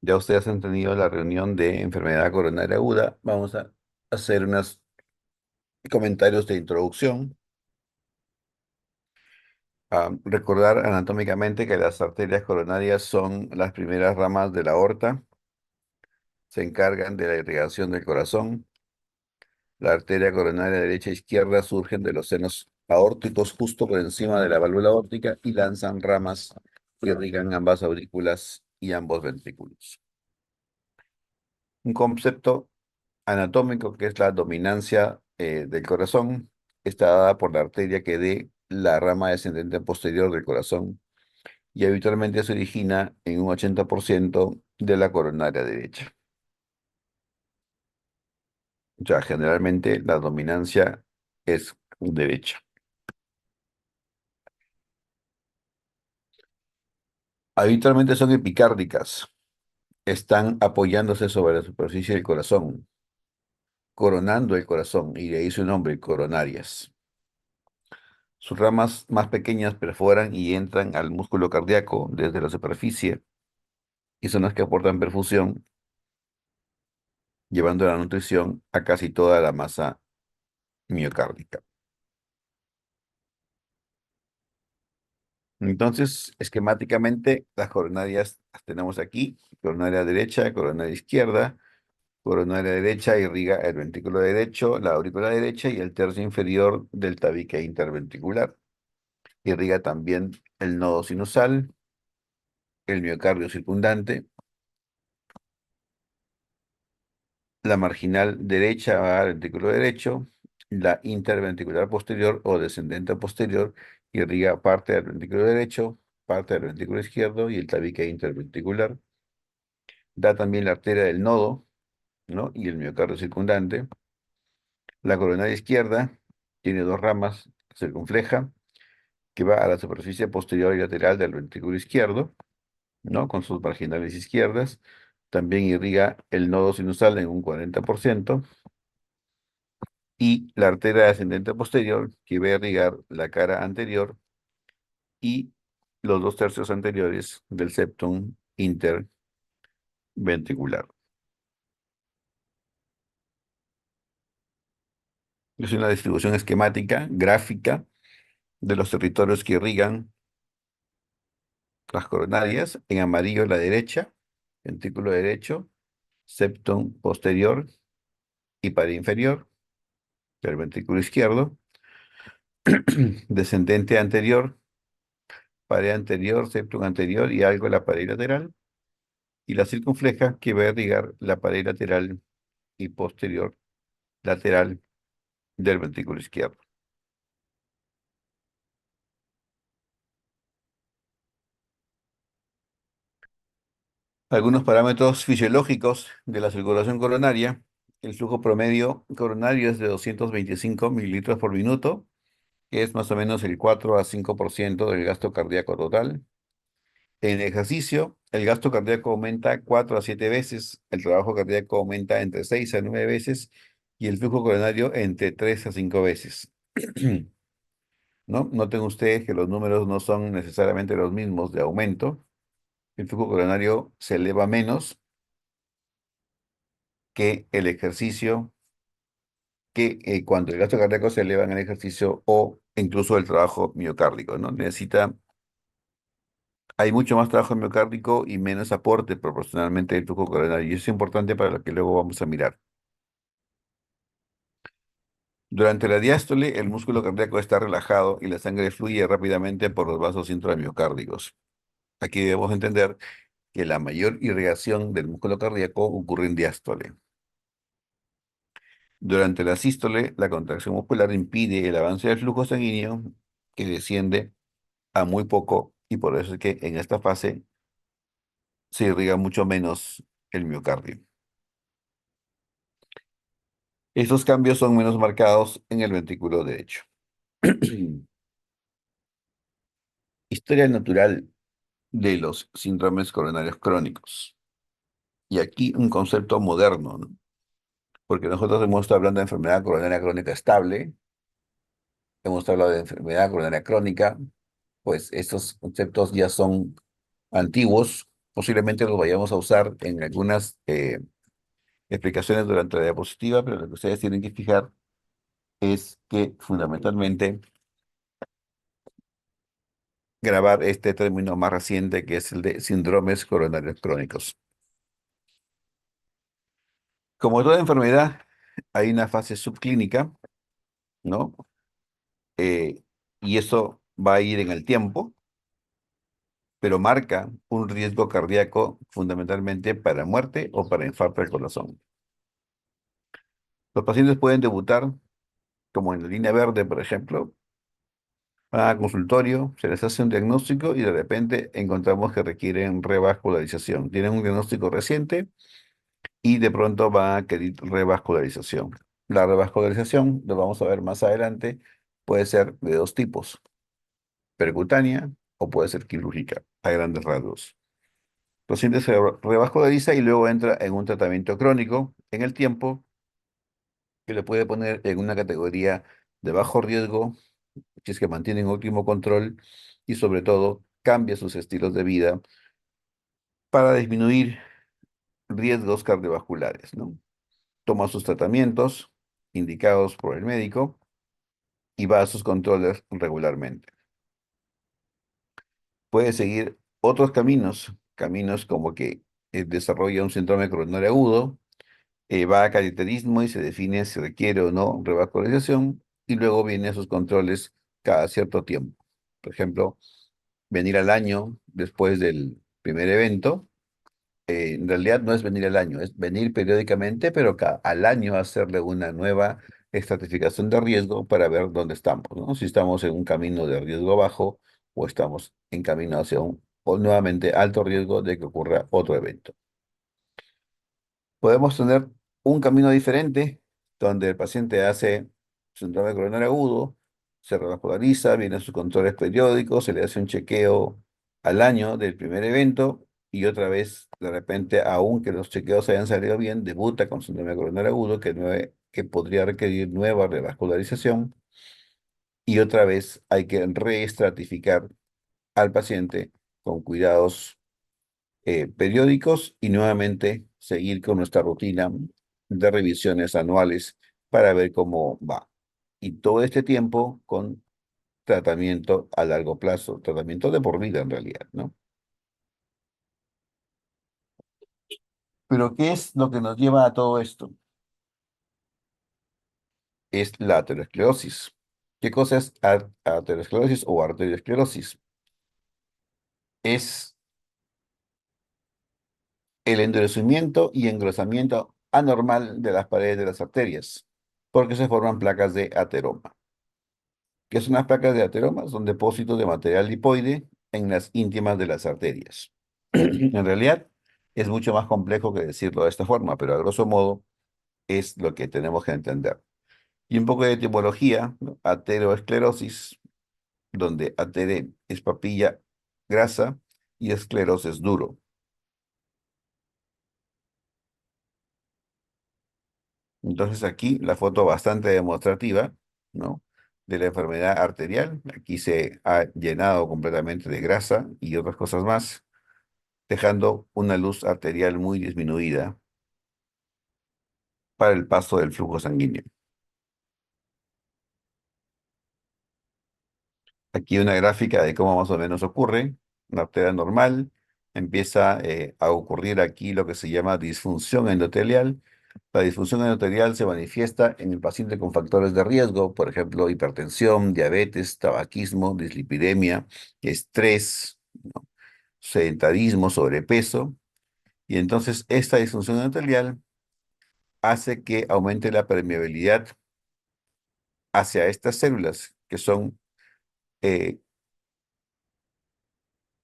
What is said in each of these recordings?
Ya ustedes han tenido la reunión de enfermedad coronaria aguda. Vamos a hacer unos comentarios de introducción. Recordar anatómicamente que las arterias coronarias son las primeras ramas de la aorta, se encargan de la irrigación del corazón. La arteria coronaria derecha e izquierda surgen de los senos aórticos justo por encima de la válvula aórtica y lanzan ramas que irrigan ambas aurículas y ambos ventrículos. Un concepto anatómico, que es la dominancia del corazón, está dada por la arteria que dé la rama descendente posterior del corazón y habitualmente se origina en un 80% de la coronaria derecha. O sea, generalmente la dominancia es derecha. Habitualmente son epicárdicas, están apoyándose sobre la superficie del corazón, coronando el corazón, y de ahí su nombre, coronarias. Sus ramas más pequeñas perforan y entran al músculo cardíaco desde la superficie y son las que aportan perfusión, llevando la nutrición a casi toda la masa miocárdica. Entonces, esquemáticamente, las coronarias las tenemos aquí: coronaria derecha, coronaria izquierda. Coronaria derecha irriga el ventrículo derecho, la aurícula derecha y el tercio inferior del tabique interventricular. Irriga también el nodo sinusal, el miocardio circundante. La marginal derecha va al ventrículo derecho, la interventricular posterior o descendente posterior irriga parte del ventrículo derecho, parte del ventrículo izquierdo y el tabique interventricular. Da también la arteria del nodo, ¿no? Y el miocardio circundante. La coronaria izquierda tiene dos ramas: circunfleja, que va a la superficie posterior y lateral del ventrículo izquierdo, ¿no? Con sus marginales izquierdas. También irriga el nodo sinusal en un 40%. Y la arteria ascendente posterior, que va a irrigar la cara anterior y los dos tercios anteriores del septum interventricular. Es una distribución esquemática, gráfica, de los territorios que irrigan las coronarias. En amarillo la derecha, ventrículo derecho, septum posterior y pared inferior del ventrículo izquierdo. Descendente anterior, pared anterior, septum anterior y algo de la pared lateral. Y la circunfleja, que va a irrigar la pared lateral y posterior lateral del ventrículo izquierdo. Algunos parámetros fisiológicos de la circulación coronaria. El flujo promedio coronario es de 225 mililitros por minuto, que es más o menos el 4 a 5% del gasto cardíaco total. En ejercicio, el gasto cardíaco aumenta 4 a 7 veces, el trabajo cardíaco aumenta entre 6 a 9 veces y el flujo coronario entre 3 a 5 veces. ¿No? Noten ustedes que los números no son necesariamente los mismos de aumento. El flujo coronario se eleva menos que el ejercicio, que cuando el gasto cardíaco se eleva en el ejercicio o incluso el trabajo miocárdico, ¿no? Hay mucho más trabajo miocárdico y menos aporte proporcionalmente del flujo coronario. Y eso es importante para lo que luego vamos a mirar. Durante la diástole, el músculo cardíaco está relajado y la sangre fluye rápidamente por los vasos intramiocárdicos. Aquí debemos entender que la mayor irrigación del músculo cardíaco ocurre en diástole. Durante la sístole, la contracción muscular impide el avance del flujo sanguíneo, que desciende a muy poco, y por eso es que en esta fase se irriga mucho menos el miocardio. Estos cambios son menos marcados en el ventrículo derecho. Historia natural de los síndromes coronarios crónicos. Y aquí un concepto moderno, ¿no? Porque nosotros hemos estado hablando de enfermedad coronaria crónica estable, hemos hablado de enfermedad coronaria crónica. Pues estos conceptos ya son antiguos, Posiblemente los vayamos a usar en algunas explicaciones durante la diapositiva, pero lo que ustedes tienen que fijar es que fundamentalmente grabar este término más reciente que es el de síndromes coronarios crónicos. Como toda enfermedad, hay una fase subclínica, ¿no? Eh, y eso va a ir en el tiempo, pero marca un riesgo cardíaco fundamentalmente para muerte o para infarto del corazón. Los pacientes pueden debutar, como en la línea verde, por ejemplo, van al consultorio, se les hace un diagnóstico y de repente encontramos que requieren revascularización. Tienen un diagnóstico reciente y de pronto van a querer revascularización. La revascularización, lo vamos a ver más adelante, puede ser de dos tipos, percutánea o puede ser quirúrgica, a grandes rasgos. El paciente se revasculariza y luego entra en un tratamiento crónico en el tiempo que le puede poner en una categoría de bajo riesgo, si es que mantiene un óptimo control y sobre todo cambia sus estilos de vida para disminuir riesgos cardiovasculares, ¿no? Toma sus tratamientos indicados por el médico y va a sus controles regularmente. Puede seguir otros caminos, caminos como que desarrolla un síndrome coronario agudo, va a cateterismo y se define si requiere o no revascularización y luego vienen sus controles cada cierto tiempo. Por ejemplo, venir al año después del primer evento. En realidad no es venir al año, es venir periódicamente, pero al año hacerle una nueva estratificación de riesgo para ver dónde estamos, ¿no? Si estamos en un camino de riesgo bajo o estamos en camino hacia un o nuevamente alto riesgo de que ocurra otro evento. Podemos tener un camino diferente donde el paciente hace síndrome coronario agudo, se revasculariza, vienen sus controles periódicos, se le hace un chequeo al año del primer evento y otra vez, de repente, aunque los chequeos hayan salido bien, debuta con síndrome coronario agudo que podría requerir nueva revascularización y otra vez hay que reestratificar al paciente con cuidados periódicos y nuevamente seguir con nuestra rutina de revisiones anuales para ver cómo va. Y todo este tiempo con tratamiento a largo plazo, tratamiento de por vida en realidad, ¿no? Pero ¿qué es lo que nos lleva a todo esto? Es la aterosclerosis. ¿Qué cosa es aterosclerosis o arteriosclerosis? Es el endurecimiento y engrosamiento anormal de las paredes de las arterias, porque se forman placas de ateroma. ¿Qué son las placas de ateroma? Son depósitos de material lipoide en las íntimas de las arterias. En realidad es mucho más complejo que decirlo de esta forma, pero a grosso modo es lo que tenemos que entender. Y un poco de etimología, ¿no? Ateroesclerosis, donde atere es papilla grasa y escleros es duro. Entonces aquí la foto bastante demostrativa, ¿no? De la enfermedad arterial. Aquí se ha llenado completamente de grasa y otras cosas más, dejando una luz arterial muy disminuida para el paso del flujo sanguíneo. Aquí una gráfica de cómo más o menos ocurre. Una arteria normal, empieza a ocurrir aquí lo que se llama disfunción endotelial. La disfunción endotelial se manifiesta en el paciente con factores de riesgo, por ejemplo, hipertensión, diabetes, tabaquismo, dislipidemia, estrés, ¿no? Sedentarismo, sobrepeso. Y entonces esta disfunción endotelial hace que aumente la permeabilidad hacia estas células, que son eh,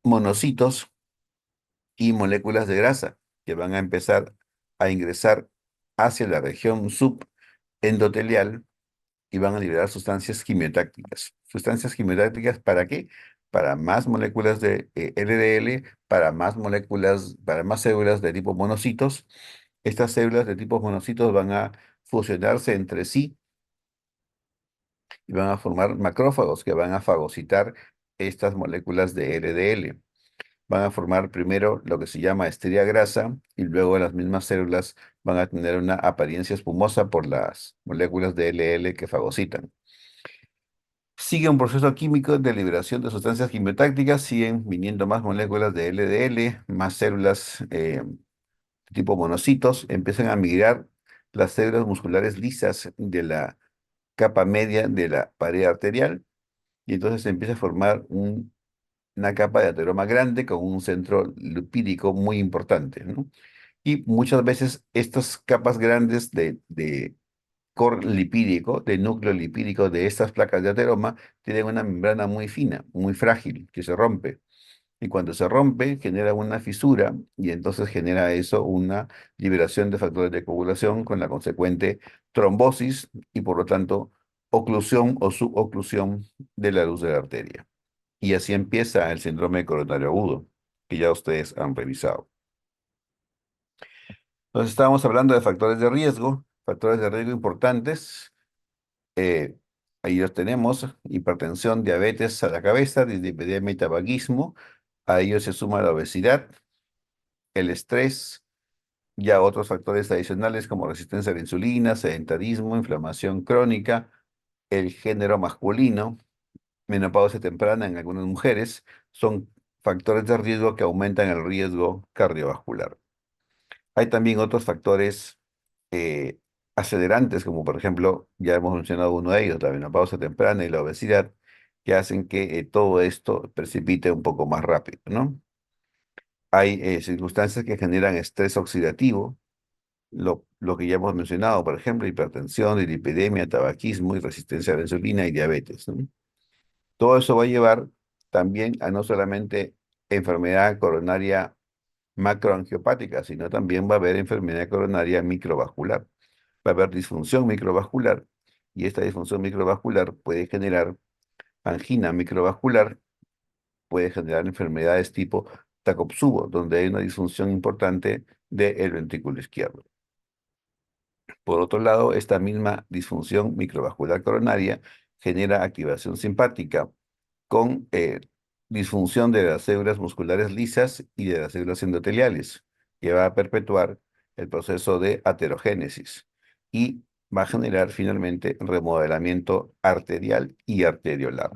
monocitos y moléculas de grasa, que van a empezar a ingresar hacia la región subendotelial y van a liberar sustancias quimiotácticas. ¿Sustancias quimiotácticas para qué? Para más moléculas de LDL, para más moléculas, para más células de tipo monocitos. Estas células de tipo monocitos van a fusionarse entre sí y van a formar macrófagos que van a fagocitar estas moléculas de LDL. van a formar primero lo que se llama estría grasa y luego las mismas células van a tener una apariencia espumosa por las moléculas de LL que fagocitan. Sigue un proceso químico de liberación de sustancias quimiotácticas, siguen viniendo más moléculas de LDL, más células tipo monocitos, empiezan a migrar las células musculares lisas de la capa media de la pared arterial y entonces se empieza a formar una capa de ateroma grande con un centro lipídico muy importante, ¿no? Y muchas veces estas capas grandes de core lipídico, de núcleo lipídico de estas placas de ateroma, tienen una membrana muy fina, muy frágil, que se rompe. Y cuando se rompe, genera una fisura y entonces genera eso una liberación de factores de coagulación con la consecuente trombosis y por lo tanto oclusión o suboclusión de la luz de la arteria. Y así empieza el síndrome coronario agudo, que ya ustedes han revisado. Entonces estábamos hablando de factores de riesgo importantes. eh, Ahí los tenemos, hipertensión, diabetes a la cabeza, dislipidemia y tabaquismo. A ello se suma la obesidad, el estrés, ya otros factores adicionales como resistencia a la insulina, sedentarismo, inflamación crónica, el género masculino, menopausia temprana en algunas mujeres, son factores de riesgo que aumentan el riesgo cardiovascular. Hay también otros factores eh, acelerantes, como por ejemplo, ya hemos mencionado uno de ellos, la menopausia temprana y la obesidad, que hacen que todo esto precipite un poco más rápido, ¿no? Hay circunstancias que generan estrés oxidativo, lo que ya hemos mencionado, por ejemplo, hipertensión, dislipidemia, tabaquismo y resistencia a la insulina y diabetes, ¿no? Todo eso va a llevar también a no solamente enfermedad coronaria macroangiopática, sino también va a haber enfermedad coronaria microvascular. Va a haber disfunción microvascular y esta disfunción microvascular puede generar angina microvascular, puede generar enfermedades tipo Takotsubo, donde hay una disfunción importante del ventrículo izquierdo. Por otro lado, esta misma disfunción microvascular coronaria genera activación simpática con disfunción de las células musculares lisas y de las células endoteliales, que va a perpetuar el proceso de aterogénesis y va a generar finalmente remodelamiento arterial y arteriolar.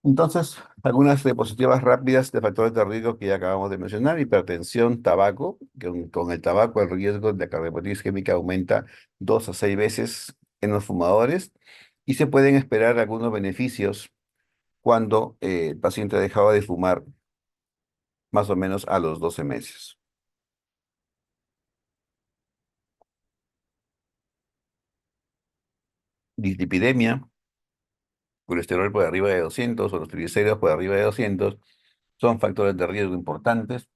Entonces, algunas diapositivas rápidas de factores de riesgo que ya acabamos de mencionar: hipertensión, tabaco, que con el tabaco el riesgo de cardiopatía isquémica aumenta 2 a 6 veces en los fumadores y se pueden esperar algunos beneficios cuando el paciente ha dejado de fumar más o menos a los 12 meses. Dislipidemia, colesterol por arriba de 200 o los triglicéridos por arriba de 200 son factores de riesgo importantes.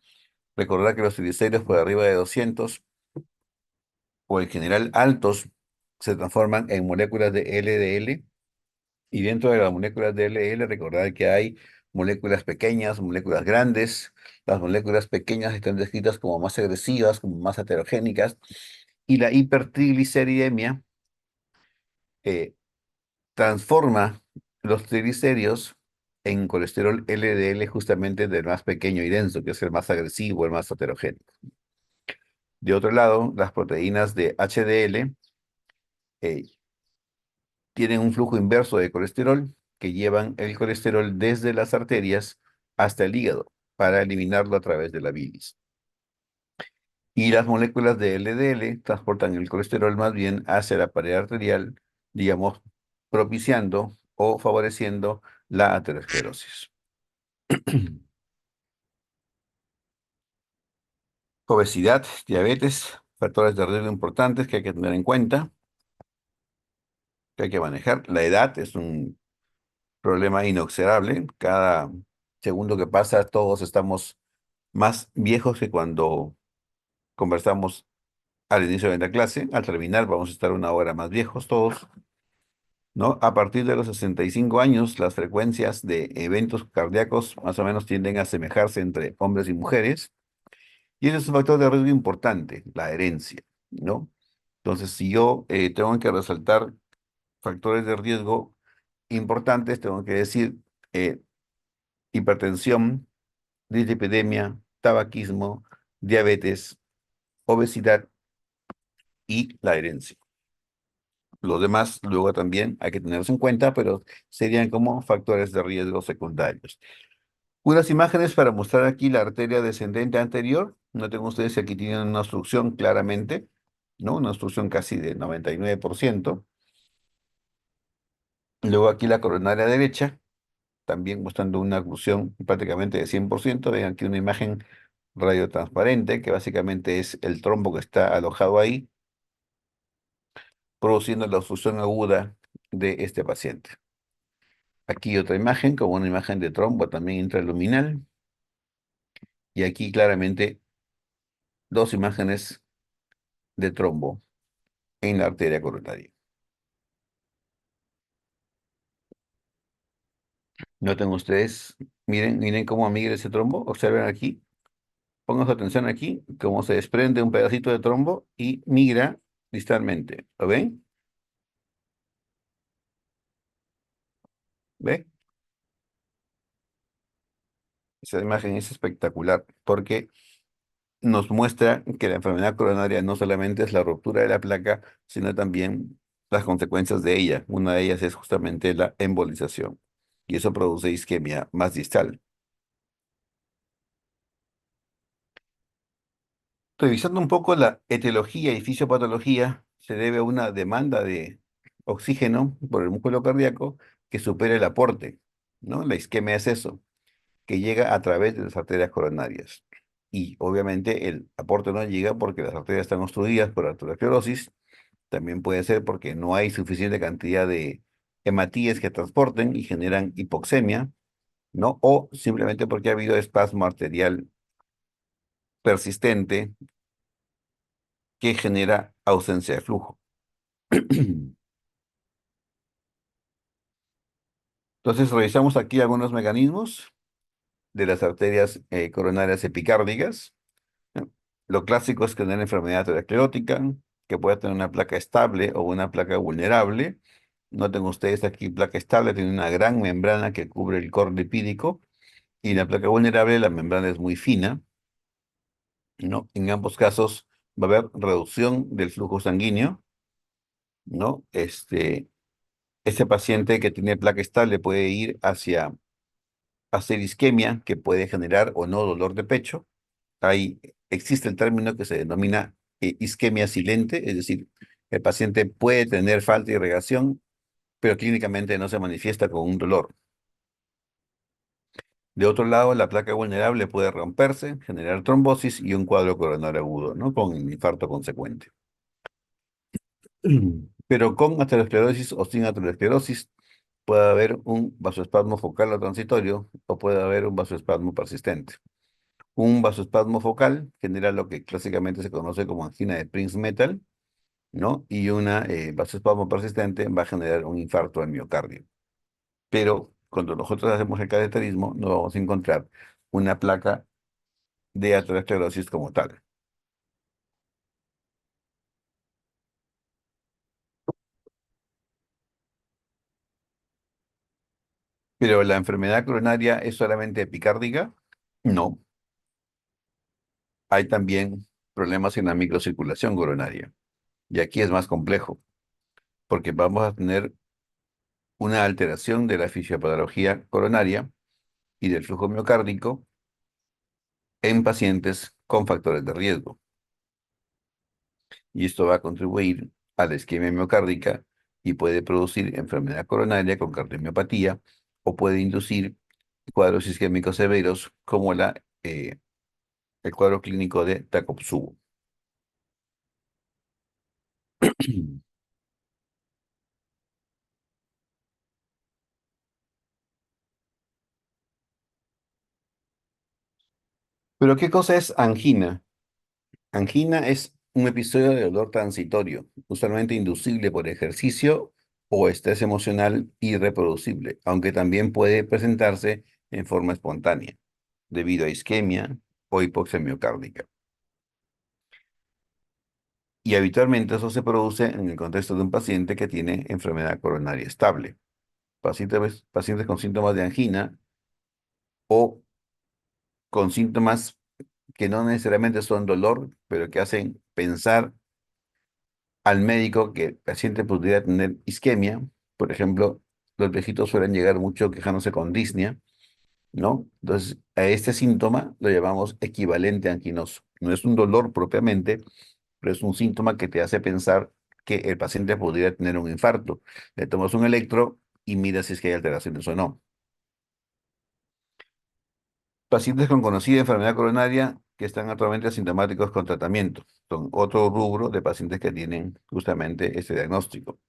Recordar que los triglicéridos por arriba de 200 o en general altos se transforman en moléculas de LDL y dentro de las moléculas de LDL recordar que hay moléculas pequeñas, moléculas grandes. Las moléculas pequeñas están descritas como más agresivas, como más heterogénicas y la hipertrigliceridemia eh, transforma los triglicéridos en colesterol LDL justamente del más pequeño y denso, que es el más agresivo, el más heterogéneo. De otro lado, las proteínas de HDL eh, tienen un flujo inverso de colesterol que llevan el colesterol desde las arterias hasta el hígado para eliminarlo a través de la bilis. Y las moléculas de LDL transportan el colesterol más bien hacia la pared arterial, digamos, propiciando o favoreciendo la aterosclerosis. Obesidad, diabetes, factores de riesgo importantes que hay que tener en cuenta, que hay que manejar. La edad es un problema inexorable. Cada segundo que pasa, todos estamos más viejos que cuando conversamos al inicio de la clase. Al terminar, vamos a estar una hora más viejos todos, ¿no? A partir de los 65 años, las frecuencias de eventos cardíacos más o menos tienden a asemejarse entre hombres y mujeres. Y ese es un factor de riesgo importante, la herencia, ¿no? Entonces, si yo tengo que resaltar factores de riesgo importantes, tengo que decir, eh, hipertensión, dislipidemia, tabaquismo, diabetes, obesidad y la herencia. Los demás luego también hay que tenerlos en cuenta, pero serían como factores de riesgo secundarios. Unas imágenes para mostrar aquí la arteria descendente anterior. Noten ustedes que aquí tienen una obstrucción claramente, ¿no? Una obstrucción casi de 99%. Luego aquí la coronaria derecha, también mostrando una oclusión prácticamente de 100%. Ven aquí una imagen radiotransparente, que básicamente es el trombo que está alojado ahí, produciendo la obstrucción aguda de este paciente. Aquí otra imagen, como una imagen de trombo también intraluminal. Y aquí claramente dos imágenes de trombo en la arteria coronaria. Noten ustedes, miren cómo migra ese trombo. Observen aquí, pongan su atención aquí, cómo se desprende un pedacito de trombo y migra distalmente. ¿Lo ven? ¿Ve? Esa imagen es espectacular porque nos muestra que la enfermedad coronaria no solamente es la ruptura de la placa, sino también las consecuencias de ella. Una de ellas es justamente la embolización y eso produce isquemia más distal. Revisando un poco la etiología y fisiopatología, se debe a una demanda de oxígeno por el músculo cardíaco que supera el aporte, ¿no? La isquemia es eso, que llega a través de las arterias coronarias. Y obviamente el aporte no llega porque las arterias están obstruidas por arteriosclerosis. También puede ser porque no hay suficiente cantidad de hematíes que transporten y generan hipoxemia, ¿no? O simplemente porque ha habido espasmo arterial persistente que genera ausencia de flujo. Entonces, revisamos aquí algunos mecanismos de las arterias coronarias epicárdicas. ¿No? Lo clásico es tener enfermedad aterosclerótica, que puede tener una placa estable o una placa vulnerable. Noten ustedes aquí, placa estable tiene una gran membrana que cubre el core lipídico y la placa vulnerable, la membrana es muy fina, ¿no? En ambos casos va a haber reducción del flujo sanguíneo, ¿no? Este paciente que tiene placa estable puede ir hacia hacer isquemia, que puede generar o no dolor de pecho. Existe el término que se denomina isquemia silente, es decir, el paciente puede tener falta de irrigación, pero clínicamente no se manifiesta con un dolor. De otro lado, la placa vulnerable puede romperse, generar trombosis y un cuadro coronario agudo, ¿no? Con infarto consecuente. Pero con aterosclerosis o sin aterosclerosis puede haber un vasoespasmo focal o transitorio o puede haber un vasoespasmo persistente. Un vasoespasmo focal genera lo que clásicamente se conoce como angina de Prince-Metal, ¿no? Y una vasoespasmo persistente va a generar un infarto al miocardio. Pero cuando nosotros hacemos el cateterismo, no vamos a encontrar una placa de aterosclerosis como tal. Pero la enfermedad coronaria es solamente epicárdica. No, hay también problemas en la microcirculación coronaria. Y aquí es más complejo, porque vamos a tener una alteración de la fisiopatología coronaria y del flujo miocárdico en pacientes con factores de riesgo. Y esto va a contribuir a la isquemia miocárdica y puede producir enfermedad coronaria con cardiomiopatía o puede inducir cuadros isquémicos severos como el cuadro clínico de Takotsubo. Pero ¿qué cosa es angina? Angina es un episodio de dolor transitorio, usualmente inducible por ejercicio o estrés emocional irreproducible, aunque también puede presentarse en forma espontánea, debido a isquemia o hipoxia miocárdica. Y habitualmente eso se produce en el contexto de un paciente que tiene enfermedad coronaria estable. pacientes con síntomas de angina o con síntomas que no necesariamente son dolor, pero que hacen pensar al médico que el paciente pudiera tener isquemia. Por ejemplo, los viejitos suelen llegar mucho quejándose con disnea, ¿no? Entonces, a este síntoma lo llamamos equivalente anquinoso. No es un dolor propiamente, pero es un síntoma que te hace pensar que el paciente podría tener un infarto. Le tomas un electro y miras si es que hay alteraciones o no. Pacientes con conocida enfermedad coronaria que están actualmente asintomáticos con tratamiento. Son otro rubro de pacientes que tienen justamente este diagnóstico.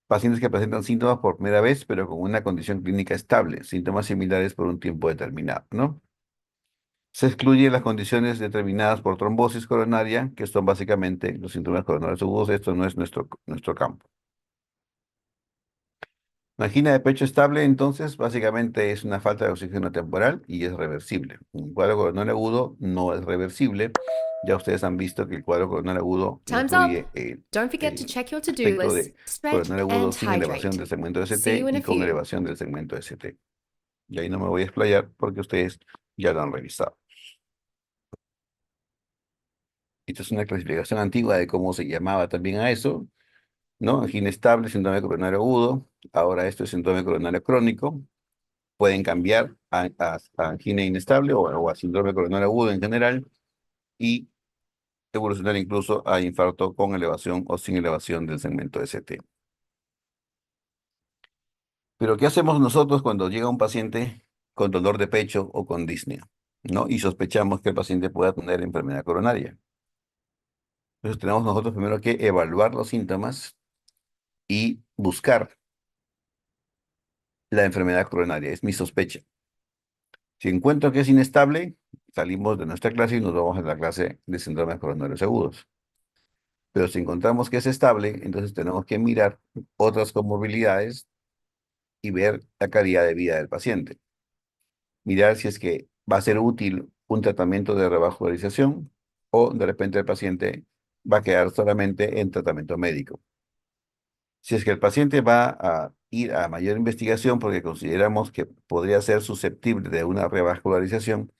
Pacientes que presentan síntomas por primera vez, pero con una condición clínica estable, síntomas similares por un tiempo determinado, ¿no? Se excluyen las condiciones determinadas por trombosis coronaria, que son básicamente los síntomas coronarios agudos. Esto no es nuestro campo. La angina de pecho estable, entonces, básicamente es una falta de oxígeno temporal y es reversible. Un cuadro coronario agudo no es reversible. Ya ustedes han visto que el cuadro coronario agudo Time's up. incluye Don't forget to el check your to do aspecto list, de stretch, coronario agudo and sin elevación hydrate. del segmento See ST you in a y con few. elevación del segmento ST. Y ahí no me voy a explayar porque ustedes ya lo han revisado. Esta es una clasificación antigua de cómo se llamaba también a eso, ¿no? Angina estable, síndrome coronario agudo. Ahora esto es síndrome coronario crónico. Pueden cambiar a angina inestable o a síndrome coronario agudo en general y evolucionar incluso a infarto con elevación o sin elevación del segmento ST. Pero ¿qué hacemos nosotros cuando llega un paciente con dolor de pecho o con disnea, ¿no? Y sospechamos que el paciente pueda tener enfermedad coronaria. Entonces tenemos nosotros primero que evaluar los síntomas y buscar la enfermedad coronaria. Es mi sospecha. Si encuentro que es inestable, salimos de nuestra clase y nos vamos a la clase de síndromes coronarios agudos. Pero si encontramos que es estable, entonces tenemos que mirar otras comorbilidades y ver la calidad de vida del paciente. Mirar si es que va a ser útil un tratamiento de revascularización o de repente el paciente va a quedar solamente en tratamiento médico. Si es que el paciente va a ir a mayor investigación porque consideramos que podría ser susceptible de una revascularización,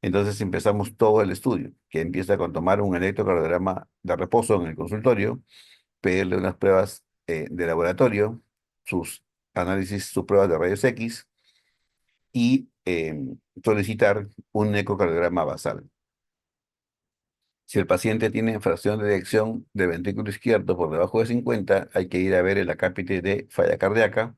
entonces empezamos todo el estudio, que empieza con tomar un electrocardiograma de reposo en el consultorio, pedirle unas pruebas de laboratorio, sus análisis, sus pruebas de rayos X y solicitar un ecocardiograma basal. Si el paciente tiene fracción de eyección de ventrículo izquierdo por debajo de 50, hay que ir a ver el acápite de falla cardíaca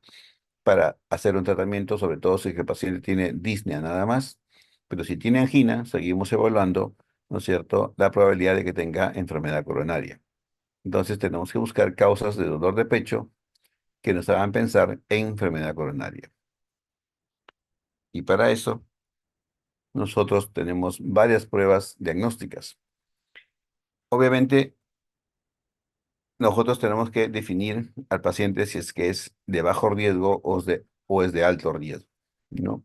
para hacer un tratamiento, sobre todo si el paciente tiene disnea nada más. Pero si tiene angina, seguimos evaluando, ¿no es cierto?, la probabilidad de que tenga enfermedad coronaria. Entonces tenemos que buscar causas de dolor de pecho que nos hagan pensar en enfermedad coronaria. Y para eso, nosotros tenemos varias pruebas diagnósticas. Obviamente, nosotros tenemos que definir al paciente si es que es de bajo riesgo o es de alto riesgo, ¿no?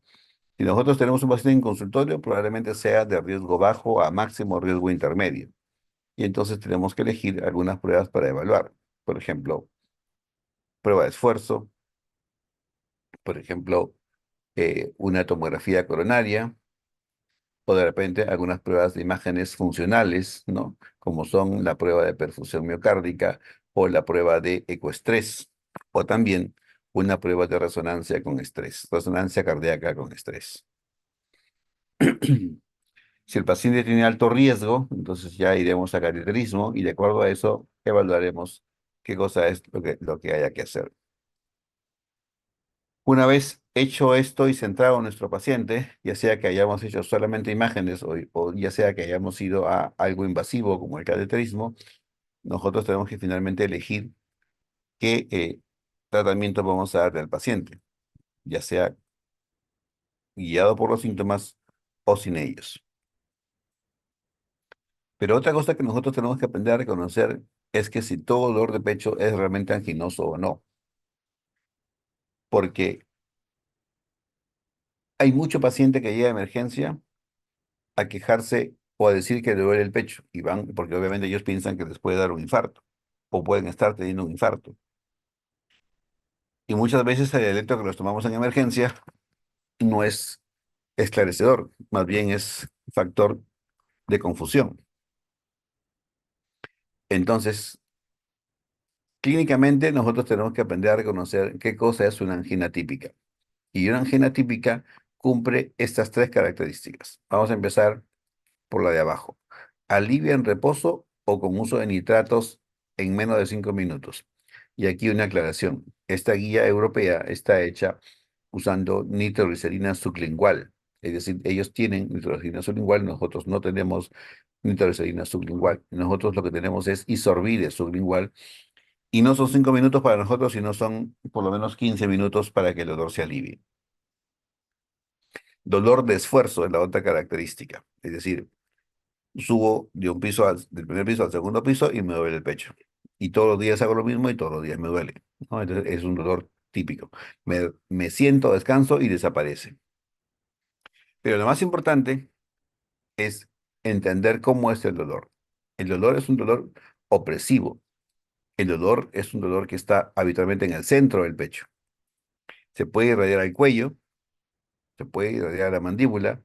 Si nosotros tenemos un paciente en consultorio, probablemente sea de riesgo bajo a máximo riesgo intermedio. Y entonces tenemos que elegir algunas pruebas para evaluar. Por ejemplo, prueba de esfuerzo, por ejemplo, una tomografía coronaria, o de repente algunas pruebas de imágenes funcionales, ¿no? Como son la prueba de perfusión miocárdica o la prueba de ecoestrés, o también una prueba de resonancia con estrés, resonancia cardíaca con estrés. Si el paciente tiene alto riesgo, entonces ya iremos a cateterismo y de acuerdo a eso evaluaremos qué cosa es lo que haya que hacer. Una vez hecho esto y centrado en nuestro paciente, ya sea que hayamos hecho solamente imágenes o ya sea que hayamos ido a algo invasivo como el cateterismo, nosotros tenemos que finalmente elegir qué tratamiento vamos a darle al paciente, ya sea guiado por los síntomas o sin ellos. Pero otra cosa que nosotros tenemos que aprender a reconocer es que si todo dolor de pecho es realmente anginoso o no, porque hay mucho paciente que llega a emergencia a quejarse o a decir que le duele el pecho y van, porque obviamente ellos piensan que les puede dar un infarto o pueden estar teniendo un infarto. Y muchas veces el electro que los tomamos en emergencia no es esclarecedor, más bien es factor de confusión. Entonces, clínicamente nosotros tenemos que aprender a reconocer qué cosa es una angina típica. Y una angina típica cumple estas tres características. Vamos a empezar por la de abajo. Alivia en reposo o con uso de nitratos en menos de 5 minutos. Y aquí una aclaración. Esta guía europea está hecha usando nitroglicerina sublingual. Es decir, ellos tienen nitroglicerina sublingual, nosotros no tenemos nitroglicerina sublingual. Nosotros lo que tenemos es isorbide sublingual. Y no son 5 minutos para nosotros, sino son por lo menos 15 minutos para que el dolor se alivie. Dolor de esfuerzo es la otra característica. Es decir, subo de un piso del primer piso al segundo piso y me duele el pecho. Y todos los días hago lo mismo y todos los días me duele, ¿no? Entonces es un dolor típico. Me siento, descanso y desaparece. Pero lo más importante es entender cómo es el dolor. El dolor es un dolor opresivo. El dolor es un dolor que está habitualmente en el centro del pecho. Se puede irradiar al cuello, se puede irradiar a la mandíbula,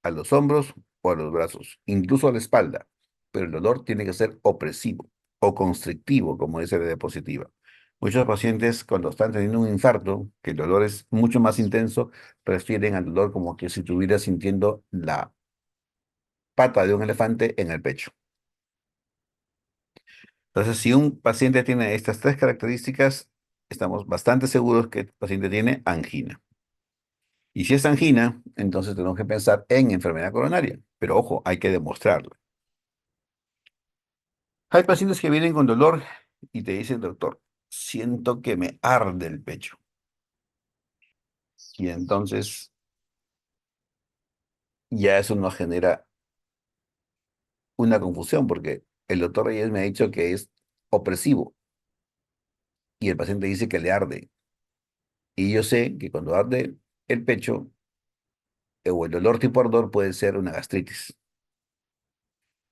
a los hombros o a los brazos, incluso a la espalda. Pero el dolor tiene que ser opresivo o constrictivo, como dice la diapositiva. Muchos pacientes, cuando están teniendo un infarto, que el dolor es mucho más intenso, refieren al dolor como que si estuviera sintiendo la pata de un elefante en el pecho. Entonces, si un paciente tiene estas tres características, estamos bastante seguros que el paciente tiene angina. Y si es angina, entonces tenemos que pensar en enfermedad coronaria. Pero ojo, hay que demostrarlo. Hay pacientes que vienen con dolor y te dicen, doctor, siento que me arde el pecho. Y entonces ya eso nos genera una confusión porque el doctor Reyes me ha dicho que es opresivo y el paciente dice que le arde. Y yo sé que cuando arde el pecho o el dolor tipo ardor puede ser una gastritis.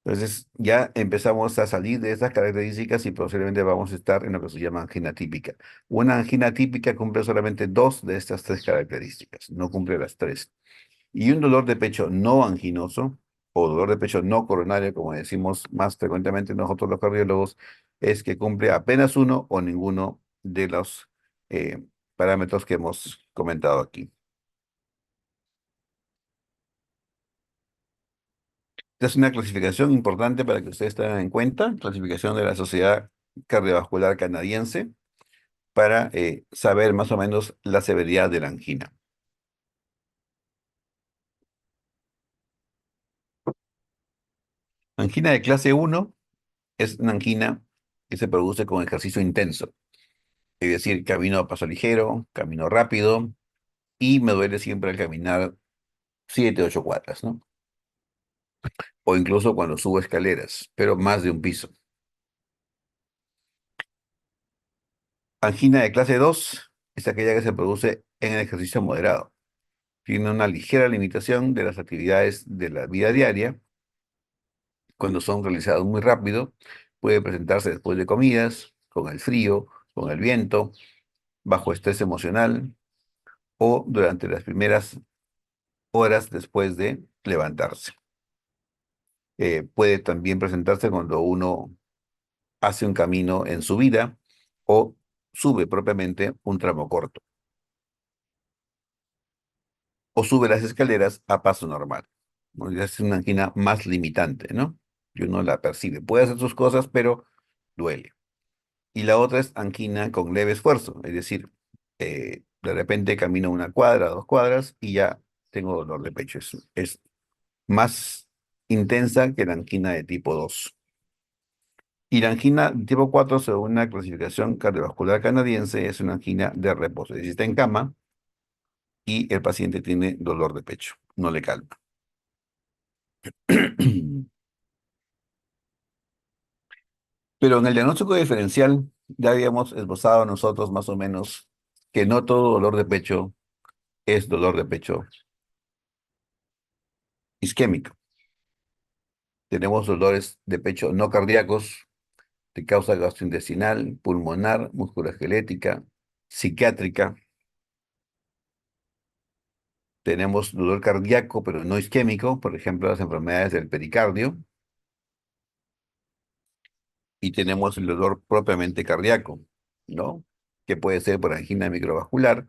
Entonces ya empezamos a salir de estas características y posiblemente vamos a estar en lo que se llama angina típica. Una angina típica cumple solamente dos de estas tres características, no cumple las tres. Y un dolor de pecho no anginoso o dolor de pecho no coronario, como decimos más frecuentemente nosotros los cardiólogos, es que cumple apenas uno o ninguno de los eh, parámetros que hemos comentado aquí. Esta es una clasificación importante para que ustedes tengan en cuenta, clasificación de la Sociedad Cardiovascular Canadiense, para saber más o menos la severidad de la angina. Angina de clase uno es una angina que se produce con ejercicio intenso, es decir, camino a paso ligero, camino rápido y me duele siempre al caminar 7, 8 cuadras, ¿no? O incluso cuando subo escaleras, pero más de un piso. Angina de clase 2 es aquella que se produce en el ejercicio moderado. Tiene una ligera limitación de las actividades de la vida diaria. Cuando son realizados muy rápido, puede presentarse después de comidas, con el frío, con el viento, bajo estrés emocional o durante las primeras horas después de levantarse. Puede también presentarse cuando uno hace un camino en subida o sube propiamente un tramo corto o sube las escaleras a paso normal, ¿no? Ya es una angina más limitante, ¿no? Y uno la percibe. Puede hacer sus cosas, pero duele. Y la otra es angina con leve esfuerzo, es decir, de repente camino una cuadra, 2 cuadras y ya tengo dolor de pecho. Es más intensa que la angina de tipo 2. Y la angina de tipo 4, según una clasificación cardiovascular canadiense, es una angina de reposo. Es decir, está en cama y el paciente tiene dolor de pecho, no le calma. Pero en el diagnóstico diferencial ya habíamos esbozado nosotros más o menos que no todo dolor de pecho es dolor de pecho isquémico. Tenemos dolores de pecho no cardíacos de causa gastrointestinal, pulmonar, musculoesquelética, psiquiátrica, tenemos dolor cardíaco, pero no isquémico, por ejemplo, las enfermedades del pericardio, y tenemos el dolor propiamente cardíaco, ¿no? Que puede ser por angina microvascular,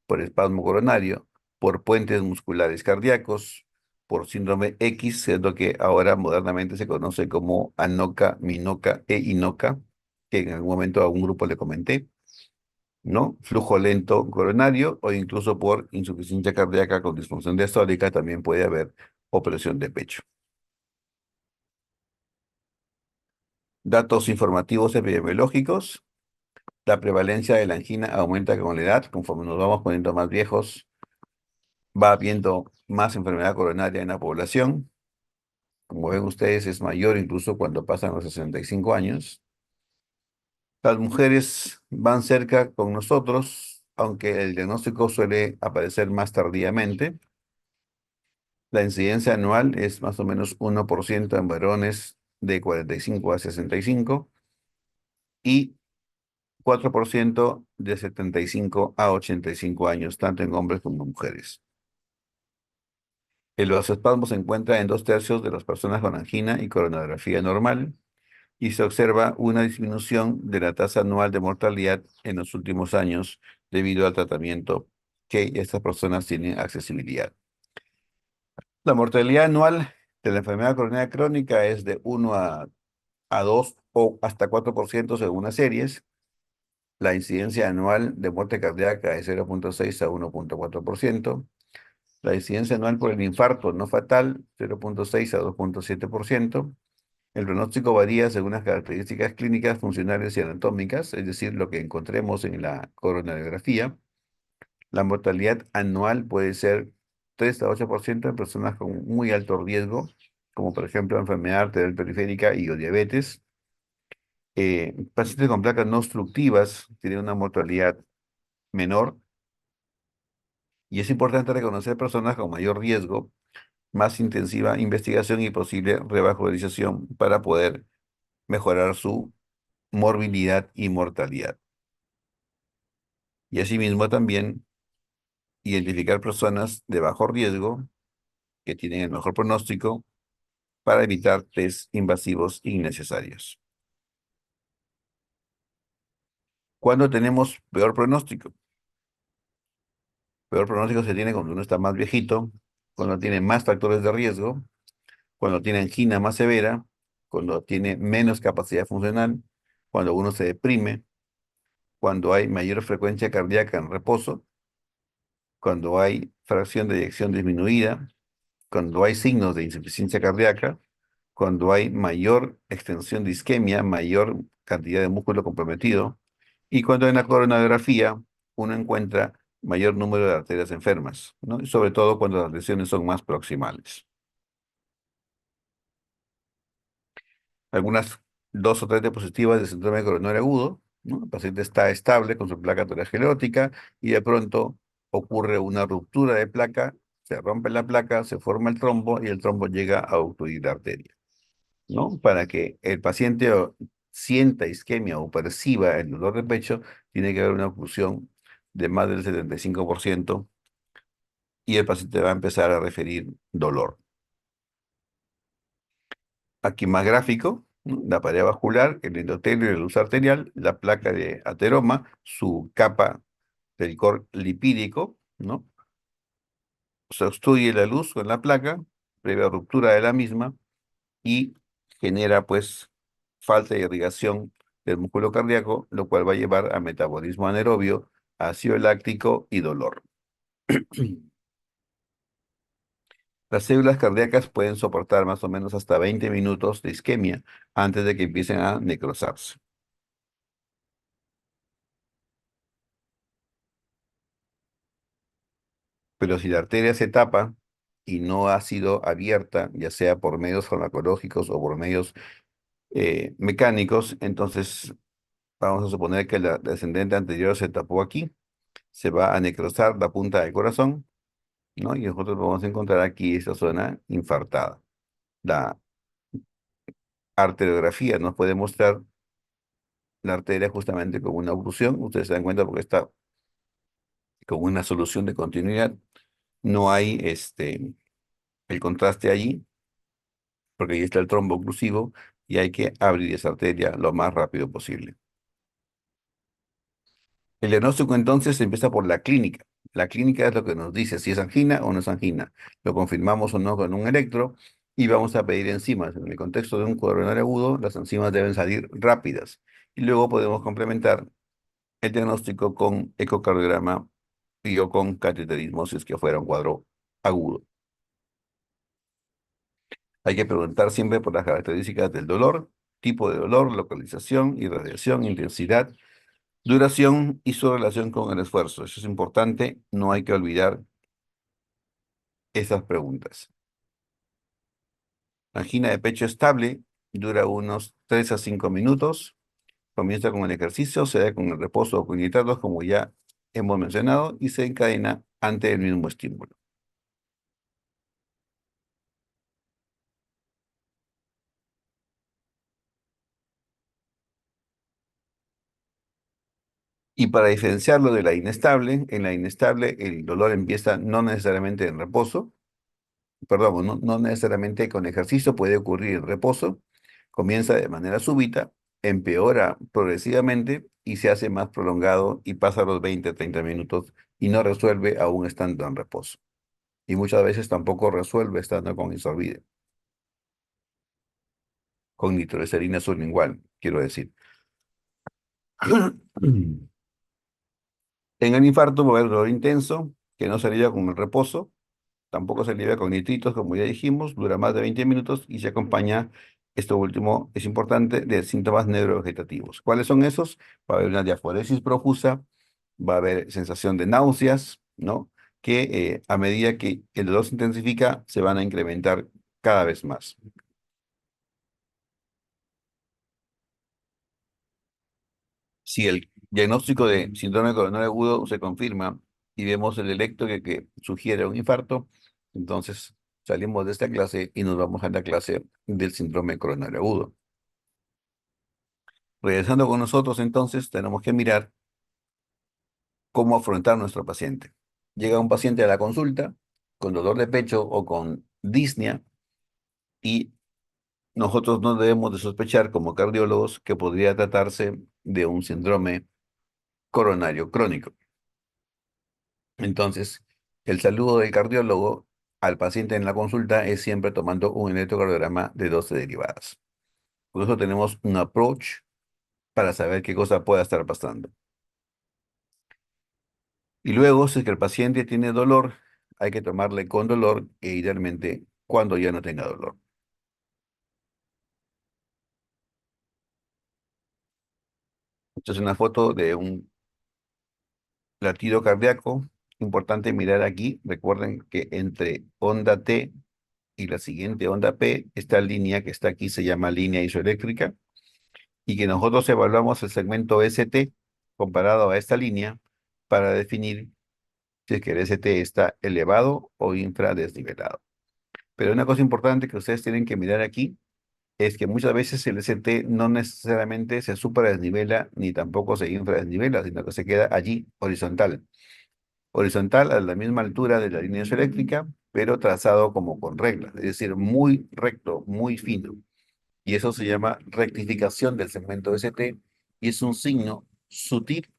por espasmo coronario, por puentes musculares cardíacos, por síndrome X, es lo que ahora modernamente se conoce como ANOCA, MINOCA e INOCA, que en algún momento a un grupo le comenté, ¿no? Flujo lento coronario o incluso por insuficiencia cardíaca con disfunción diastólica también puede haber opresión de pecho. Datos informativos epidemiológicos. La prevalencia de la angina aumenta con la edad, conforme nos vamos poniendo más viejos, va habiendo más enfermedad coronaria en la población. Como ven ustedes, es mayor incluso cuando pasan los 65 años. Las mujeres van cerca con nosotros, aunque el diagnóstico suele aparecer más tardíamente. La incidencia anual es más o menos 1% en varones de 45 a 65 y 4% de 75 a 85 años, tanto en hombres como en mujeres. El vasoespasmo se encuentra en 2/3 de las personas con angina y coronarografía normal y se observa una disminución de la tasa anual de mortalidad en los últimos años debido al tratamiento que estas personas tienen accesibilidad. La mortalidad anual de la enfermedad coronaria crónica es de 1 a 2 o hasta 4% según las series. La incidencia anual de muerte cardíaca es 0,6 a 1,4%. La incidencia anual por el infarto no fatal, 0,6 a 2,7%. El pronóstico varía según las características clínicas, funcionales y anatómicas, es decir, lo que encontremos en la coronariografía. La mortalidad anual puede ser 3 a 8% en personas con muy alto riesgo, como por ejemplo enfermedad arterial periférica y o diabetes. Pacientes con placas no obstructivas tienen una mortalidad menor y es importante reconocer personas con mayor riesgo, más intensiva investigación y posible revascularización para poder mejorar su morbilidad y mortalidad. Y asimismo también identificar personas de bajo riesgo que tienen el mejor pronóstico para evitar test invasivos innecesarios. ¿Cuándo tenemos peor pronóstico? Peor pronóstico se tiene cuando uno está más viejito, cuando tiene más factores de riesgo, cuando tiene angina más severa, cuando tiene menos capacidad funcional, cuando uno se deprime, cuando hay mayor frecuencia cardíaca en reposo, cuando hay fracción de eyección disminuida, cuando hay signos de insuficiencia cardíaca, cuando hay mayor extensión de isquemia, mayor cantidad de músculo comprometido, y cuando en la coronariografía uno encuentra mayor número de arterias enfermas, ¿no? Y sobre todo cuando las lesiones son más proximales. Algunas dos o tres diapositivas de síndrome coronario agudo, ¿no? El paciente está estable con su placa toracigerótica y de pronto ocurre una ruptura de placa, se rompe la placa, se forma el trombo y el trombo llega a obstruir la arteria, ¿no? Para que el paciente sienta isquemia o perciba el dolor de pecho, tiene que haber una oclusión de más del 75% y el paciente va a empezar a referir dolor. Aquí más gráfico, ¿no? La pared vascular, el endotelio y la luz arterial, la placa de ateroma, su capa del licor lipídico, ¿no? Se obstruye la luz con la placa, previa ruptura de la misma, y genera pues falta de irrigación del músculo cardíaco, lo cual va a llevar a metabolismo anaerobio, ácido láctico y dolor. Las células cardíacas pueden soportar más o menos hasta 20 minutos de isquemia antes de que empiecen a necrosarse. Pero si la arteria se tapa y no ha sido abierta, ya sea por medios farmacológicos o por medios mecánicos, entonces vamos a suponer que la descendente anterior se tapó aquí, se va a necrosar la punta del corazón, ¿no? Y nosotros vamos a encontrar aquí esta zona infartada. La arteriografía nos puede mostrar la arteria justamente con una oclusión. Ustedes se dan cuenta porque está con una solución de continuidad. No hay el contraste allí, porque ahí está el trombo oclusivo y hay que abrir esa arteria lo más rápido posible. El diagnóstico entonces empieza por la clínica. La clínica es lo que nos dice si es angina o no es angina. Lo confirmamos o no con un electro y vamos a pedir enzimas. En el contexto de un coronario agudo, las enzimas deben salir rápidas. Y luego podemos complementar el diagnóstico con ecocardiograma y o con cateterismo si es que fuera un cuadro agudo. Hay que preguntar siempre por las características del dolor, tipo de dolor, localización, irradiación, intensidad, duración y su relación con el esfuerzo. Eso es importante, no hay que olvidar esas preguntas. Angina de pecho estable dura unos 3 a 5 minutos. Comienza con el ejercicio, se da con el reposo o con hidratos, como ya hemos mencionado, y se encadena ante el mismo estímulo. Y para diferenciarlo de la inestable, en la inestable el dolor empieza no necesariamente en reposo, perdón, no necesariamente con ejercicio, puede ocurrir en reposo, comienza de manera súbita, empeora progresivamente y se hace más prolongado y pasa los 20 30 minutos y no resuelve aún estando en reposo. Y muchas veces tampoco resuelve estando con Isorvide, con nitroglicerina sublingual, quiero decir. En el infarto va a haber dolor intenso, que no se alivia con el reposo, tampoco se alivia con nitritos, como ya dijimos, dura más de 20 minutos y se acompaña, esto último es importante, de síntomas neurovegetativos. ¿Cuáles son esos? Va a haber una diaforesis profusa, va a haber sensación de náuseas, ¿no? Que a medida que el dolor se intensifica, se van a incrementar cada vez más. Si el diagnóstico de síndrome coronario agudo se confirma y vemos el electro que sugiere un infarto, entonces salimos de esta clase y nos vamos a la clase del síndrome coronario agudo. Regresando con nosotros, entonces, tenemos que mirar cómo afrontar a nuestro paciente. Llega un paciente a la consulta con dolor de pecho o con disnea y nosotros no debemos de sospechar como cardiólogos que podría tratarse de un síndrome coronario crónico. Entonces, el saludo del cardiólogo al paciente en la consulta es siempre tomando un electrocardiograma de 12 derivadas. Por eso tenemos un approach para saber qué cosa pueda estar pasando. Y luego, si es que el paciente tiene dolor, hay que tomarle con dolor e idealmente cuando ya no tenga dolor. Esta es una foto de un latido cardíaco. Importante mirar aquí. Recuerden que entre onda T y la siguiente onda P, esta línea que está aquí se llama línea isoeléctrica y que nosotros evaluamos el segmento ST comparado a esta línea para definir si es que el ST está elevado o infradesnivelado. Pero una cosa importante que ustedes tienen que mirar aquí es que muchas veces el ST no necesariamente se supradesnivela ni tampoco se infradesnivela, sino que se queda allí horizontal. Horizontal a la misma altura de la línea eléctrica, pero trazado como con reglas, es decir, muy recto, muy fino. Y eso se llama rectificación del segmento ST y es un signo sutil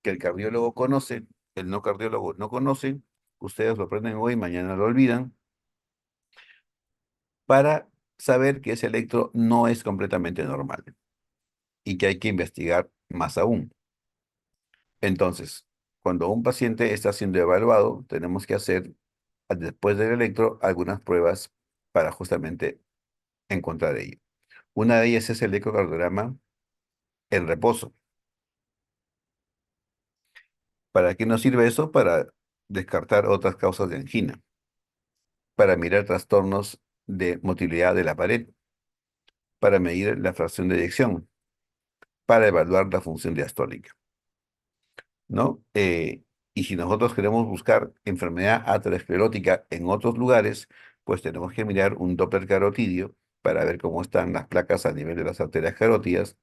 que el cardiólogo conoce, el no cardiólogo no conoce, ustedes lo aprenden hoy, mañana lo olvidan, para saber que ese electro no es completamente normal y que hay que investigar más aún. Entonces, cuando un paciente está siendo evaluado, tenemos que hacer, después del electro, algunas pruebas para justamente encontrar ello. Una de ellas es el ecocardiograma en reposo. ¿Para qué nos sirve eso? Para descartar otras causas de angina, para mirar trastornos de motilidad de la pared, para medir la fracción de eyección, para evaluar la función diastólica, ¿no? Y si nosotros queremos buscar enfermedad aterosclerótica en otros lugares, pues tenemos que mirar un Doppler carotidio para ver cómo están las placas a nivel de las arterias carótidas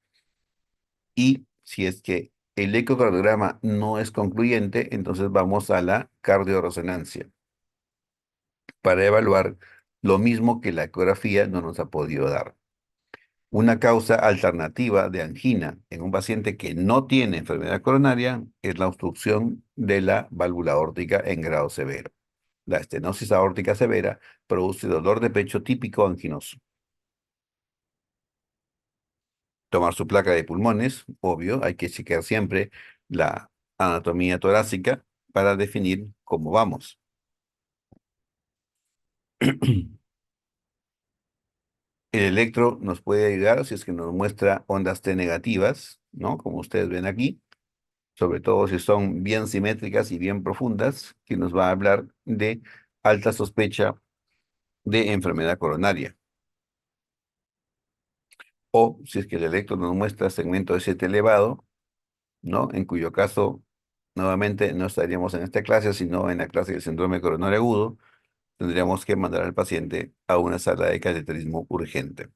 y si es que el ecocardiograma no es concluyente, entonces vamos a la cardioresonancia para evaluar lo mismo que la ecografía no nos ha podido dar. Una causa alternativa de angina en un paciente que no tiene enfermedad coronaria es la obstrucción de la válvula aórtica en grado severo. La estenosis aórtica severa produce dolor de pecho típico anginoso. Tomar su placa de pulmones, obvio, hay que chequear siempre la anatomía torácica para definir cómo vamos. El electro nos puede ayudar si es que nos muestra ondas T negativas, ¿no? Como ustedes ven aquí, sobre todo si son bien simétricas y bien profundas, que nos va a hablar de alta sospecha de enfermedad coronaria. O si es que el electro nos muestra segmento de 7 elevado, ¿no? En cuyo caso, nuevamente, no estaríamos en esta clase, sino en la clase del síndrome coronario agudo, tendríamos que mandar al paciente a una sala de cateterismo urgente.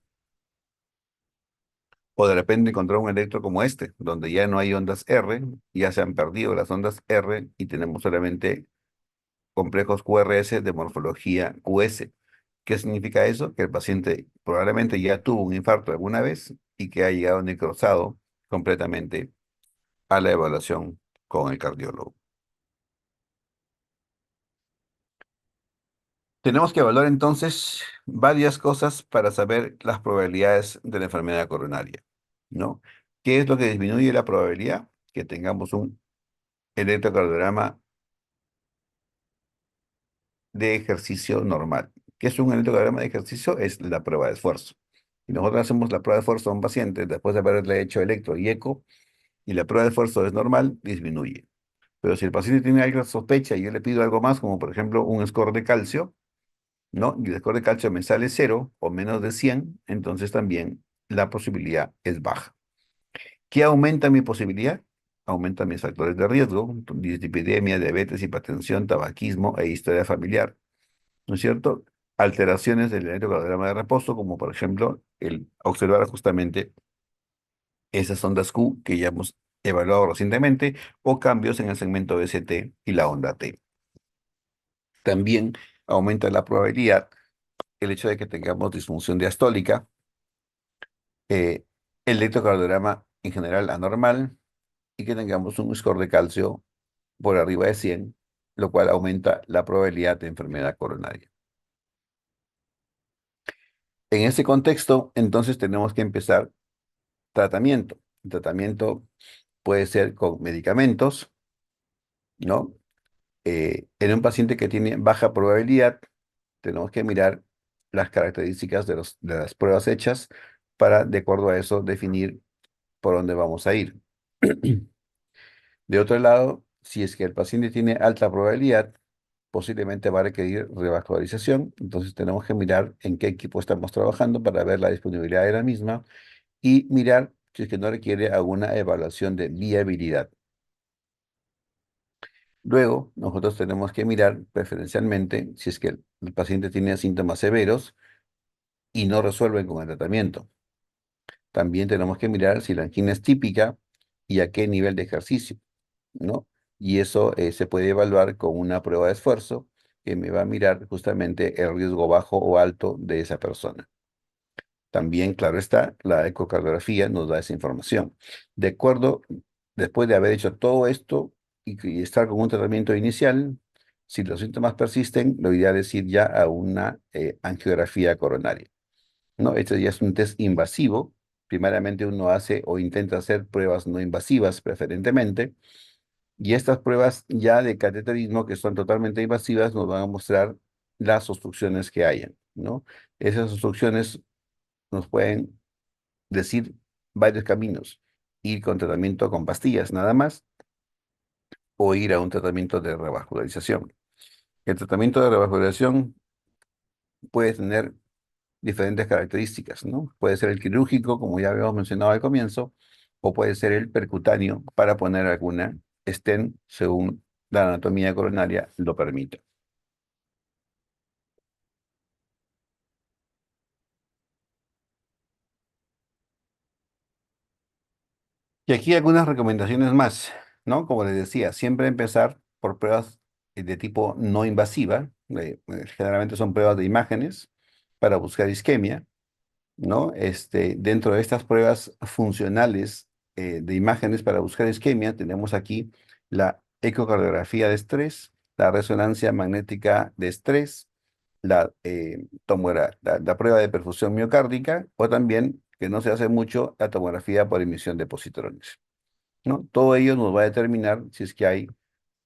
O de repente encontrar un electro como este, donde ya no hay ondas R, ya se han perdido las ondas R y tenemos solamente complejos QRS de morfología QS. ¿Qué significa eso? Que el paciente probablemente ya tuvo un infarto alguna vez y que ha llegado necrosado completamente a la evaluación con el cardiólogo. Tenemos que evaluar entonces varias cosas para saber las probabilidades de la enfermedad coronaria, ¿no? ¿Qué es lo que disminuye la probabilidad? Que tengamos un electrocardiograma de ejercicio normal. ¿Qué es un electrocardiograma de ejercicio? Es la prueba de esfuerzo. Si nosotros hacemos la prueba de esfuerzo a un paciente después de haberle hecho electro y eco, y la prueba de esfuerzo es normal, disminuye. Pero si el paciente tiene alguna sospecha y yo le pido algo más, como por ejemplo un score de calcio, ¿no? Y el score de calcio me sale 0 o menos de 100, entonces también la posibilidad es baja. ¿Qué aumenta mi posibilidad? Aumenta mis factores de riesgo, dislipidemia, diabetes, hipertensión, tabaquismo e historia familiar, ¿no es cierto? Alteraciones del electrocardiograma de reposo, como por ejemplo el observar justamente esas ondas Q que ya hemos evaluado recientemente, o cambios en el segmento BCT y la onda T. También aumenta la probabilidad el hecho de que tengamos disfunción diastólica, eh, el electrocardiograma en general anormal y que tengamos un score de calcio por arriba de 100, lo cual aumenta la probabilidad de enfermedad coronaria. En ese contexto, entonces tenemos que empezar tratamiento. El tratamiento puede ser con medicamentos, ¿no? En un paciente que tiene baja probabilidad, tenemos que mirar las características de las pruebas hechas para, de acuerdo a eso, definir por dónde vamos a ir. De otro lado, si es que el paciente tiene alta probabilidad, posiblemente va a requerir revascularización, entonces tenemos que mirar en qué equipo estamos trabajando para ver la disponibilidad de la misma y mirar si es que no requiere alguna evaluación de viabilidad. Luego, nosotros tenemos que mirar preferencialmente si es que el paciente tiene síntomas severos y no resuelven con el tratamiento. También tenemos que mirar si la angina es típica y a qué nivel de ejercicio, ¿no? Y eso se puede evaluar con una prueba de esfuerzo que me va a mirar justamente el riesgo bajo o alto de esa persona. También, claro está, la ecocardiografía nos da esa información. De acuerdo, después de haber hecho todo esto y estar con un tratamiento inicial, si los síntomas persisten, lo ideal es ir ya a una angiografía coronaria, ¿no? Este ya es un test invasivo. Primariamente uno hace o intenta hacer pruebas no invasivas preferentemente, y estas pruebas ya de cateterismo, que son totalmente invasivas, nos van a mostrar las obstrucciones que hayan, ¿no? Esas obstrucciones nos pueden decir varios caminos: ir con tratamiento con pastillas nada más o ir a un tratamiento de revascularización. El tratamiento de revascularización puede tener diferentes características, ¿no? Puede ser el quirúrgico, como ya habíamos mencionado al comienzo, o puede ser el percutáneo para poner alguna stent según la anatomía coronaria lo permita. Y aquí algunas recomendaciones más, ¿no? Como les decía, siempre empezar por pruebas de tipo no invasiva. Generalmente son pruebas de imágenes para buscar isquemia, ¿no? Dentro de estas pruebas funcionales de imágenes para buscar isquemia, tenemos aquí la ecocardiografía de estrés, la resonancia magnética de estrés, la prueba de perfusión miocárdica o también, que no se hace mucho, la tomografía por emisión de positrones, ¿no? Todo ello nos va a determinar si es que hay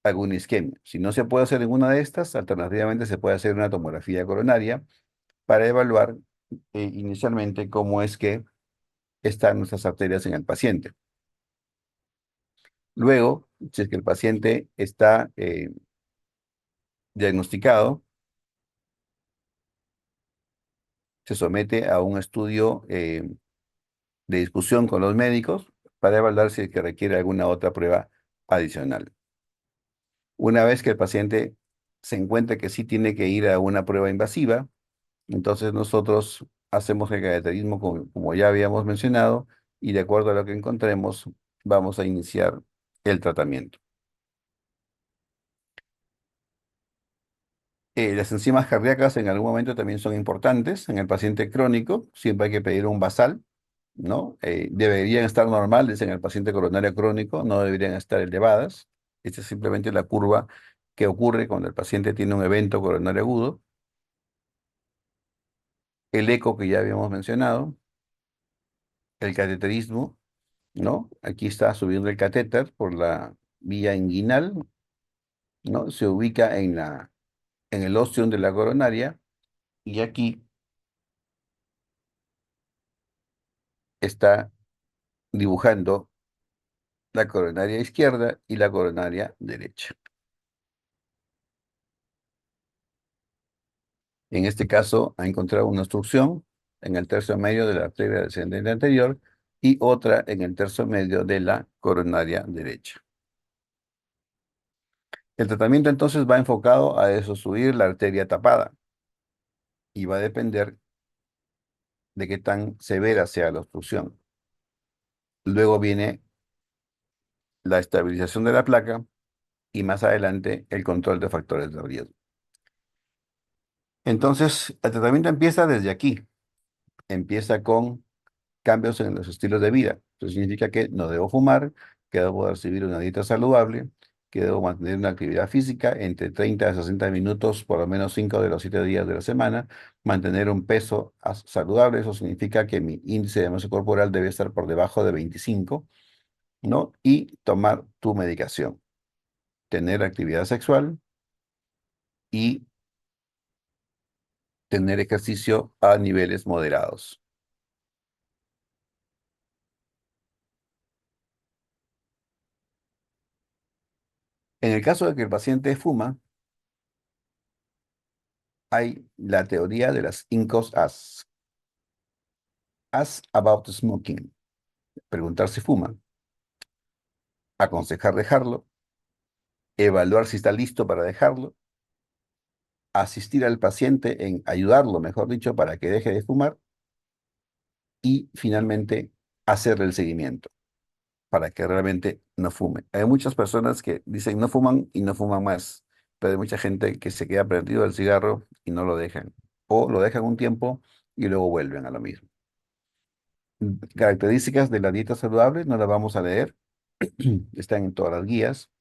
alguna isquemia. Si no se puede hacer ninguna de estas, alternativamente se puede hacer una tomografía coronaria para evaluar inicialmente cómo es que están nuestras arterias en el paciente. Luego, si es que el paciente está diagnosticado, se somete a un estudio de discusión con los médicos para evaluar si es que requiere alguna otra prueba adicional. Una vez que el paciente se encuentra que sí tiene que ir a una prueba invasiva, entonces nosotros hacemos el cateterismo como ya habíamos mencionado y de acuerdo a lo que encontremos, vamos a iniciar el tratamiento. Las enzimas cardíacas en algún momento también son importantes. En el paciente crónico siempre hay que pedir un basal, ¿no? Deberían estar normales en el paciente coronario crónico, no deberían estar elevadas. Esta es simplemente la curva que ocurre cuando el paciente tiene un evento coronario agudo. El eco que ya habíamos mencionado, el cateterismo, ¿no? Aquí está subiendo el catéter por la vía inguinal, ¿no? Se ubica en el ostium de la coronaria y aquí está dibujando la coronaria izquierda y la coronaria derecha. En este caso, ha encontrado una obstrucción en el tercio medio de la arteria descendente anterior y otra en el tercio medio de la coronaria derecha. El tratamiento entonces va enfocado a desobstruir la arteria tapada y va a depender de qué tan severa sea la obstrucción. Luego viene la estabilización de la placa y más adelante el control de factores de riesgo. Entonces, el tratamiento empieza desde aquí. Empieza con cambios en los estilos de vida. Eso significa que no debo fumar, que debo recibir una dieta saludable, que debo mantener una actividad física entre 30 a 60 minutos, por lo menos 5 de los 7 días de la semana, mantener un peso saludable, eso significa que mi índice de masa corporal debe estar por debajo de 25, ¿no? Y tomar tu medicación, tener actividad sexual y tener ejercicio a niveles moderados. En el caso de que el paciente fuma, hay la teoría de las INCOS As. Ask about smoking. Preguntar si fuma. Aconsejar dejarlo. Evaluar si está listo para dejarlo. Asistir al paciente en ayudarlo, mejor dicho, para que deje de fumar. Y finalmente, hacerle el seguimiento para que realmente no fume. Hay muchas personas que dicen no fuman y no fuman más, pero hay mucha gente que se queda prendido del cigarro y no lo dejan. O lo dejan un tiempo y luego vuelven a lo mismo. Características de la dieta saludable no las vamos a leer, están en todas las guías,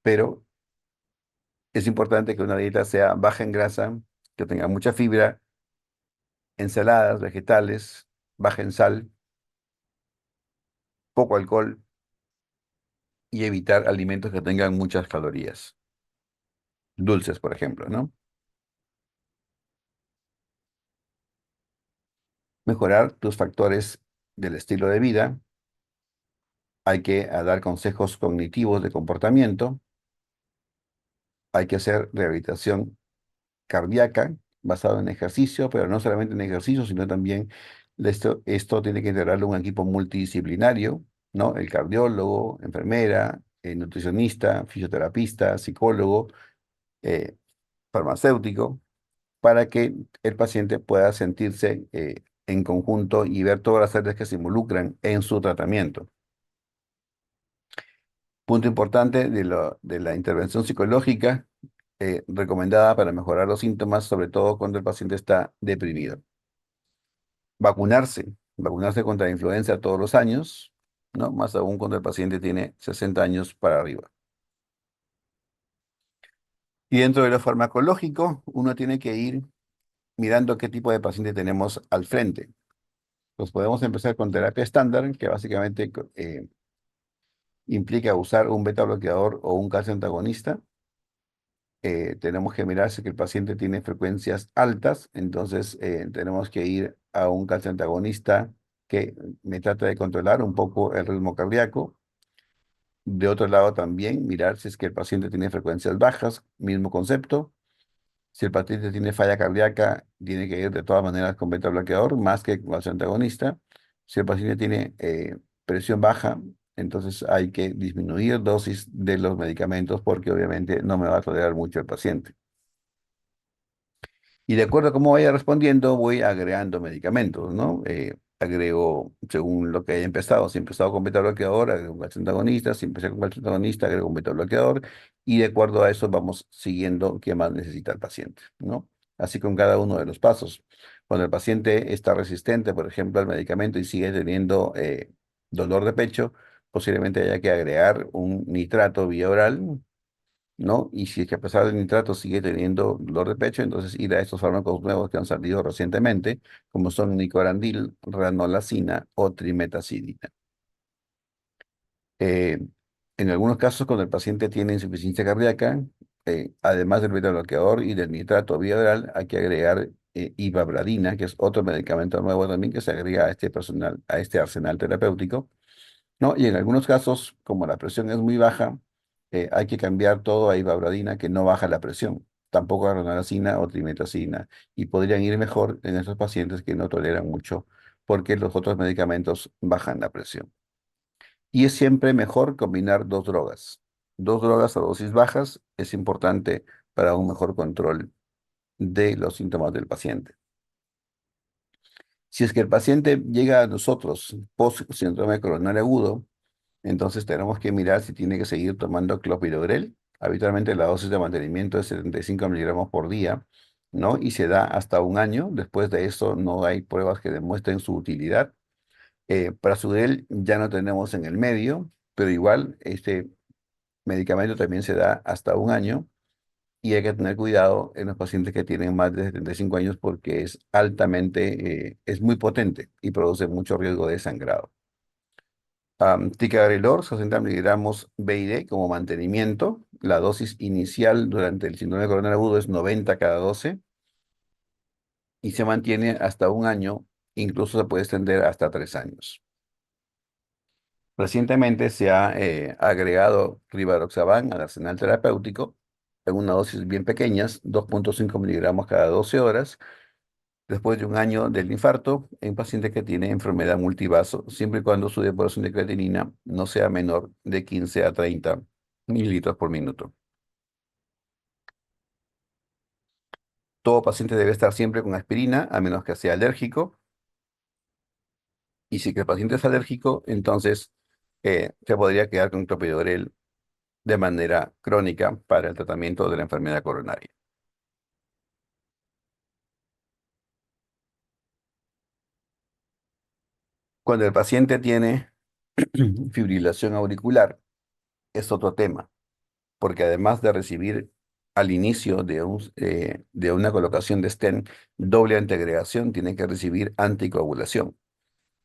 pero es importante que una dieta sea baja en grasa, que tenga mucha fibra, ensaladas, vegetales, baja en sal, poco alcohol y evitar alimentos que tengan muchas calorías, dulces, por ejemplo, ¿no? Mejorar tus factores del estilo de vida. Hay que dar consejos cognitivos de comportamiento. Hay que hacer rehabilitación cardíaca basado en ejercicio, pero no solamente en ejercicio, sino también esto tiene que integrarlo un equipo multidisciplinario, ¿no? El cardiólogo, enfermera, nutricionista, fisioterapista, psicólogo, eh, farmacéutico, para que el paciente pueda sentirse en conjunto y ver todas las áreas que se involucran en su tratamiento. Punto importante de la intervención psicológica recomendada para mejorar los síntomas, sobre todo cuando el paciente está deprimido. Vacunarse, vacunarse contra la influenza todos los años, ¿no? Más aún cuando el paciente tiene 60 años para arriba. Y dentro de lo farmacológico, uno tiene que ir mirando qué tipo de paciente tenemos al frente. Pues podemos empezar con terapia estándar, que básicamente implica usar un beta bloqueador o un calcio antagonista. Tenemos que mirar si el paciente tiene frecuencias altas, entonces tenemos que ir a un calcio antagonista que me trata de controlar un poco el ritmo cardíaco. De otro lado también mirar si es que el paciente tiene frecuencias bajas, mismo concepto. Si el paciente tiene falla cardíaca, tiene que ir de todas maneras con beta bloqueador más que con calcio antagonista. Si el paciente tiene presión baja, entonces hay que disminuir dosis de los medicamentos porque obviamente no me va a tolerar mucho el paciente. Y de acuerdo a cómo vaya respondiendo, voy agregando medicamentos, ¿no? Agrego según lo que haya empezado. Si he empezado con beta bloqueador, agrego un calcio antagonista. Si empecé con calcio antagonista, agrego un beta bloqueador. Y de acuerdo a eso vamos siguiendo qué más necesita el paciente, ¿no? Así con cada uno de los pasos. Cuando el paciente está resistente, por ejemplo, al medicamento y sigue teniendo dolor de pecho, posiblemente haya que agregar un nitrato vía oral, ¿no? Y si es que a pesar del nitrato sigue teniendo dolor de pecho, entonces ir a estos fármacos nuevos que han salido recientemente, como son nicorandil, ranolazina o trimetazidina. Eh, en algunos casos, cuando el paciente tiene insuficiencia cardíaca, además del beta bloqueador y del nitrato vía oral, hay que agregar ivabradina, que es otro medicamento nuevo también que se agrega a este personal, a este arsenal terapéutico, ¿no? Y en algunos casos, como la presión es muy baja, hay que cambiar todo a ivabradina que no baja la presión, tampoco a ranolazina o trimetacina, y podrían ir mejor en esos pacientes que no toleran mucho porque los otros medicamentos bajan la presión. Y es siempre mejor combinar dos drogas a dosis bajas es importante para un mejor control de los síntomas del paciente. Si es que el paciente llega a nosotros post síndrome coronario agudo, entonces tenemos que mirar si tiene que seguir tomando clopidogrel. Habitualmente la dosis de mantenimiento es 75 miligramos por día, ¿no? Y se da hasta un año. Después de eso no hay pruebas que demuestren su utilidad. Prasugrel ya no tenemos en el medio, pero igual este medicamento también se da hasta un año y hay que tener cuidado en los pacientes que tienen más de 75 años porque es altamente, es muy potente y produce mucho riesgo de sangrado. Ticagrelor, 60 miligramos BID como mantenimiento. La dosis inicial durante el síndrome coronario agudo es 90 cada 12 y se mantiene hasta un año, incluso se puede extender hasta 3 años. Recientemente se ha agregado rivaroxaban al arsenal terapéutico en una dosis bien pequeñas, 2,5 miligramos cada 12 horas, después de un año del infarto en paciente que tiene enfermedad multivaso, siempre y cuando su depuración de creatinina no sea menor de 15 a 30 mililitros por minuto. Todo paciente debe estar siempre con aspirina, a menos que sea alérgico. Y si que el paciente es alérgico, entonces se podría quedar con clopidogrel de manera crónica para el tratamiento de la enfermedad coronaria. Cuando el paciente tiene fibrilación auricular, es otro tema, porque además de recibir al inicio de una colocación de stent doble antiagregación, tiene que recibir anticoagulación.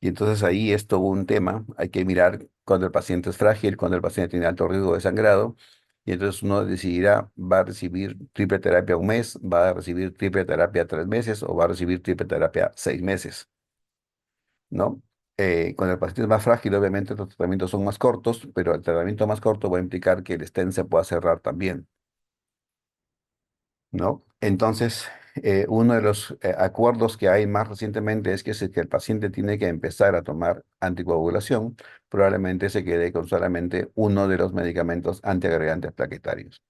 Y entonces ahí es todo un tema. Hay que mirar cuando el paciente es frágil, cuando el paciente tiene alto riesgo de sangrado. Y entonces uno decidirá, va a recibir triple terapia un mes, va a recibir triple terapia 3 meses o va a recibir triple terapia 6 meses, ¿no? Cuando el paciente es más frágil, obviamente los tratamientos son más cortos, pero el tratamiento más corto va a implicar que el stent se pueda cerrar también, ¿no? Entonces, uno de los acuerdos que hay más recientemente es que si que el paciente tiene que empezar a tomar anticoagulación, probablemente se quede con solamente uno de los medicamentos antiagregantes plaquetarios.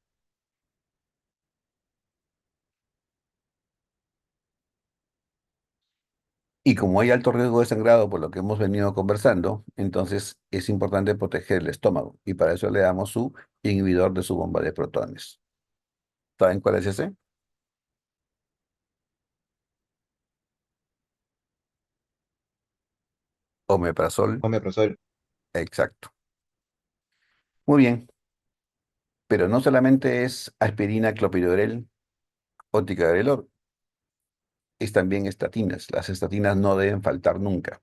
Y como hay alto riesgo de sangrado, por lo que hemos venido conversando, entonces es importante proteger el estómago. Y para eso le damos su inhibidor de su bomba de protones. ¿Saben cuál es ese? Omeprazol. Omeprazol. Exacto. Muy bien. Pero no solamente es aspirina, clopidogrel o ticagrelor, es también estatinas. Las estatinas no deben faltar nunca.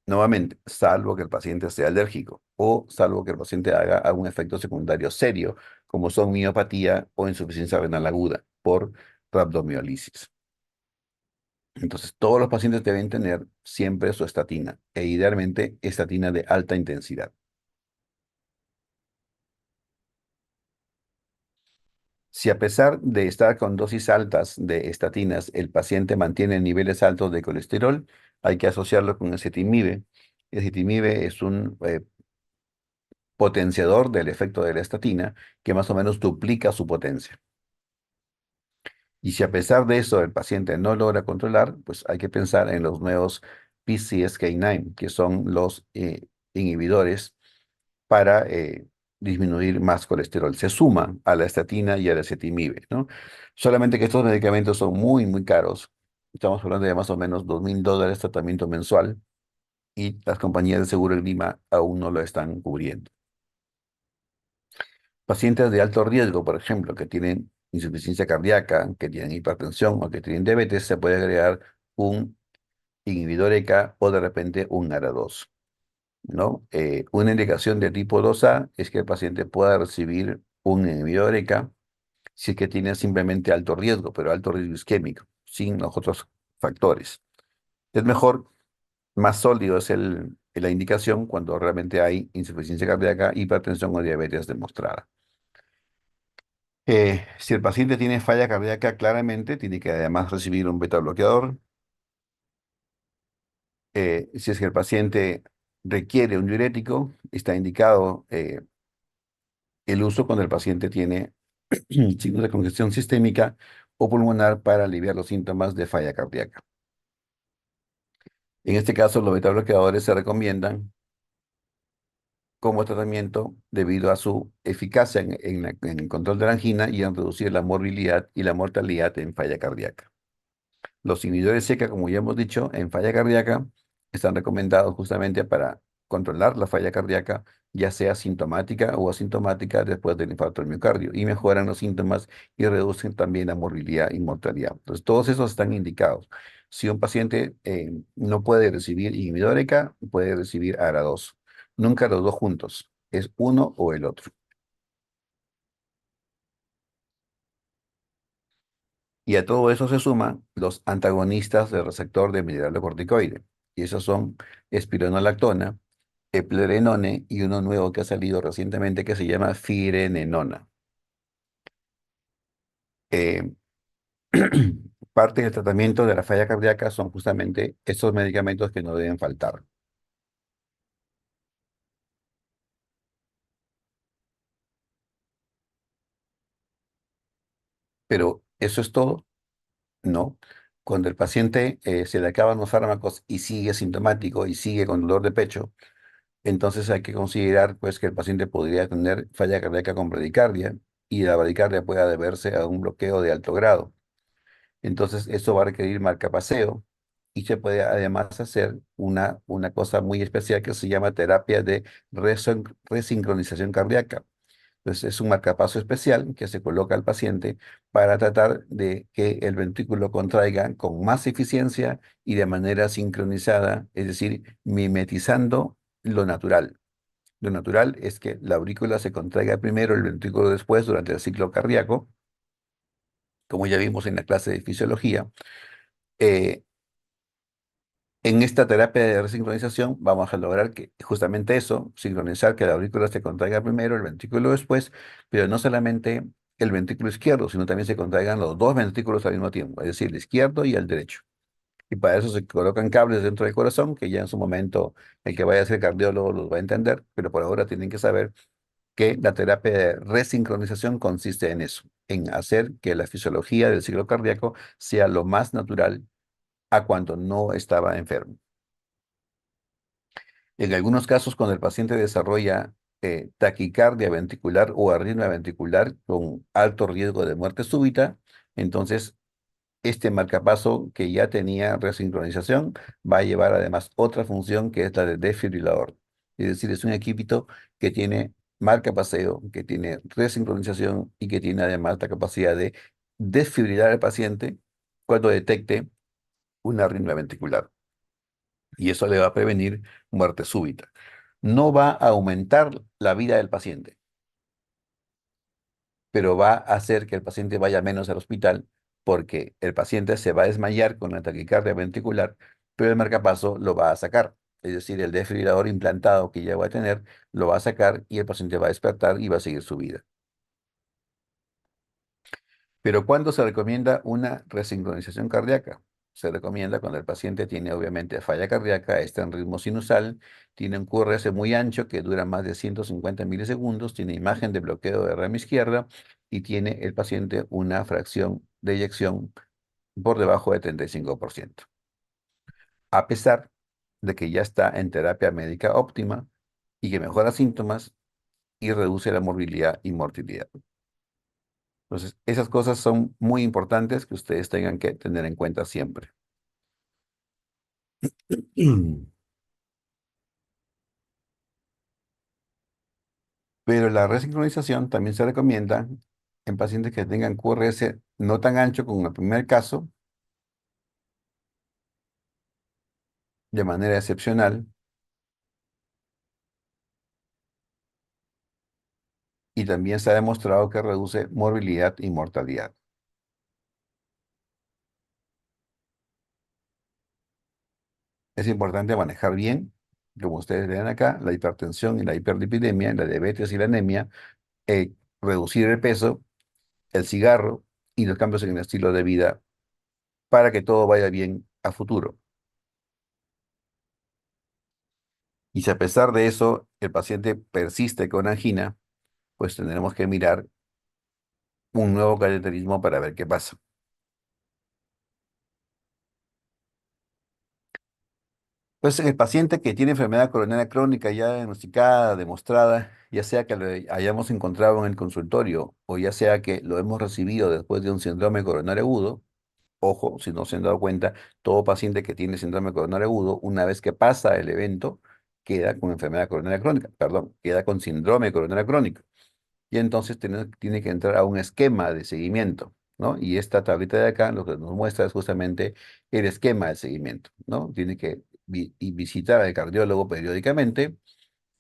Nuevamente, salvo que el paciente sea alérgico o salvo que el paciente haga algún efecto secundario serio, como son miopatía o insuficiencia renal aguda por rhabdomiolisis. Entonces, todos los pacientes deben tener siempre su estatina e idealmente estatina de alta intensidad. Si a pesar de estar con dosis altas de estatinas, el paciente mantiene niveles altos de colesterol, hay que asociarlo con ezetimibe. Ezetimibe es un potenciador del efecto de la estatina que más o menos duplica su potencia. Y si a pesar de eso el paciente no logra controlar, pues hay que pensar en los nuevos PCSK9, que son los inhibidores para disminuir más colesterol. Se suman a la estatina y a la ezetimibe, ¿no? Solamente que estos medicamentos son muy, muy caros. Estamos hablando de más o menos $2.000 tratamiento mensual y las compañías de seguro de Lima aún no lo están cubriendo. Pacientes de alto riesgo, por ejemplo, que tienen insuficiencia cardíaca, que tienen hipertensión o que tienen diabetes, se puede agregar un inhibidor ECA o de repente un ARA2, ¿no? Una indicación de tipo 2A es que el paciente pueda recibir un inhibidor ECA si es que tiene simplemente alto riesgo, pero alto riesgo isquémico, sin los otros factores. Es mejor, más sólido es la indicación cuando realmente hay insuficiencia cardíaca, hipertensión o diabetes demostrada. Si el paciente tiene falla cardíaca, claramente tiene que además recibir un beta bloqueador. Si es que el paciente requiere un diurético, está indicado el uso cuando el paciente tiene signos de congestión sistémica o pulmonar para aliviar los síntomas de falla cardíaca. En este caso, los beta bloqueadores se recomiendan como tratamiento debido a su eficacia en el control de la angina y en reducir la morbilidad y la mortalidad en falla cardíaca. Los inhibidores SECA, como ya hemos dicho, en falla cardíaca están recomendados justamente para controlar la falla cardíaca, ya sea sintomática o asintomática después del infarto del miocardio, y mejoran los síntomas y reducen también la morbilidad y mortalidad. Entonces, todos esos están indicados. Si un paciente no puede recibir inhibidor ECA, puede recibir ARA2. Nunca los dos juntos, es uno o el otro. Y a todo eso se suman los antagonistas del receptor de mineralocorticoide. Y esos son espironolactona, eplerenone y uno nuevo que ha salido recientemente que se llama firenenona. Eh, Parte del tratamiento de la falla cardíaca son justamente estos medicamentos que no deben faltar. Pero eso es todo, ¿no? Cuando el paciente se le acaban los fármacos y sigue sintomático y sigue con dolor de pecho, entonces hay que considerar pues que el paciente podría tener falla cardíaca con bradicardia y la bradicardia pueda deberse a un bloqueo de alto grado. Entonces eso va a requerir marcapaceo y se puede además hacer una cosa muy especial que se llama terapia de resincronización cardíaca. Entonces es un marcapaso especial que se coloca al paciente para tratar de que el ventrículo contraiga con más eficiencia y de manera sincronizada, es decir, mimetizando lo natural. Lo natural es que la aurícula se contraiga primero, el ventrículo después durante el ciclo cardíaco, como ya vimos en la clase de fisiología. Eh, en esta terapia de resincronización vamos a lograr que justamente eso, sincronizar que la aurícula se contraiga primero, el ventrículo después, pero no solamente el ventrículo izquierdo, sino también se contraigan los dos ventrículos al mismo tiempo, es decir, el izquierdo y el derecho. Y para eso se colocan cables dentro del corazón, que ya en su momento el que vaya a ser cardiólogo los va a entender, pero por ahora tienen que saber que la terapia de resincronización consiste en eso, en hacer que la fisiología del ciclo cardíaco sea lo más natural a cuando no estaba enfermo. En algunos casos, cuando el paciente desarrolla taquicardia ventricular o arritmia ventricular con alto riesgo de muerte súbita, entonces este marcapaso que ya tenía resincronización va a llevar además otra función que es la de desfibrilador. Es decir, es un equipito que tiene marcapaseo, que tiene resincronización y que tiene además la capacidad de desfibrilar al paciente cuando detecte una arritmia ventricular. Y eso le va a prevenir muerte súbita. No va a aumentar la vida del paciente, pero va a hacer que el paciente vaya menos al hospital porque el paciente se va a desmayar con la taquicardia ventricular, pero el marcapaso lo va a sacar. Es decir, el desfibrilador implantado que ya va a tener lo va a sacar y el paciente va a despertar y va a seguir su vida. Pero ¿cuándo se recomienda una resincronización cardíaca? Se recomienda cuando el paciente tiene obviamente falla cardíaca, está en ritmo sinusal, tiene un QRS muy ancho que dura más de 150 milisegundos, tiene imagen de bloqueo de rama izquierda y tiene el paciente una fracción de eyección por debajo de 35%. A pesar de que ya está en terapia médica óptima y que mejora síntomas y reduce la morbilidad y mortalidad. Entonces, esas cosas son muy importantes que ustedes tengan que tener en cuenta siempre. Pero la resincronización también se recomienda en pacientes que tengan QRS no tan ancho como en el primer caso, de manera excepcional, y también se ha demostrado que reduce morbilidad y mortalidad. Es importante manejar bien, como ustedes ven acá, la hipertensión y la hiperlipidemia, la diabetes y la anemia, reducir el peso, el cigarro y los cambios en el estilo de vida para que todo vaya bien a futuro. Y si a pesar de eso el paciente persiste con angina, pues tendremos que mirar un nuevo cateterismo para ver qué pasa. Pues en el paciente que tiene enfermedad coronaria crónica ya diagnosticada, demostrada, ya sea que lo hayamos encontrado en el consultorio o ya sea que lo hemos recibido después de un síndrome coronario agudo, ojo, si no se han dado cuenta, todo paciente que tiene síndrome coronario agudo, una vez que pasa el evento, queda con enfermedad coronaria crónica, perdón, queda con síndrome coronario crónico. Y entonces tiene que entrar a un esquema de seguimiento, ¿no? Y esta tablita de acá lo que nos muestra es justamente el esquema de seguimiento, ¿no? Tiene que y visitar al cardiólogo periódicamente,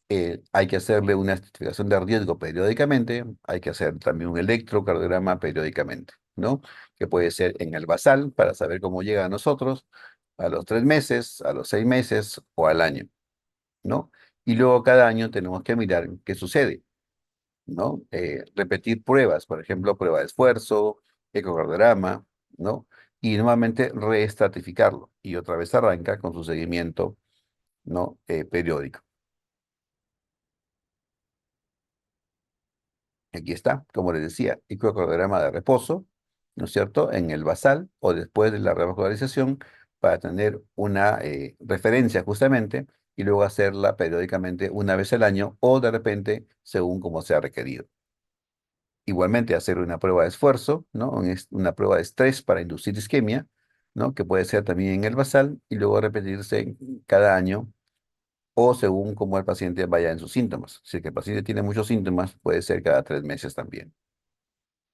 hay que hacerle una estratificación de riesgo periódicamente, hay que hacer también un electrocardiograma periódicamente, ¿no? Que puede ser en el basal para saber cómo llega a nosotros, a los 3 meses, a los 6 meses o al año, ¿no? Y luego cada año tenemos que mirar qué sucede. ¿No? Repetir pruebas, por ejemplo, prueba de esfuerzo, ecocardiograma, ¿no? Y nuevamente reestratificarlo y otra vez arranca con su seguimiento, ¿no? Periódico. Aquí está, como les decía, ecocardiograma de reposo, ¿no es cierto? En el basal o después de la revascularización para tener una referencia justamente y luego hacerla periódicamente una vez al año o de repente según como sea requerido. Igualmente hacer una prueba de esfuerzo, ¿no? Una prueba de estrés para inducir isquemia, ¿no? Que puede ser también en el basal y luego repetirse cada año o según cómo el paciente vaya en sus síntomas. Si el paciente tiene muchos síntomas, puede ser cada 3 meses también.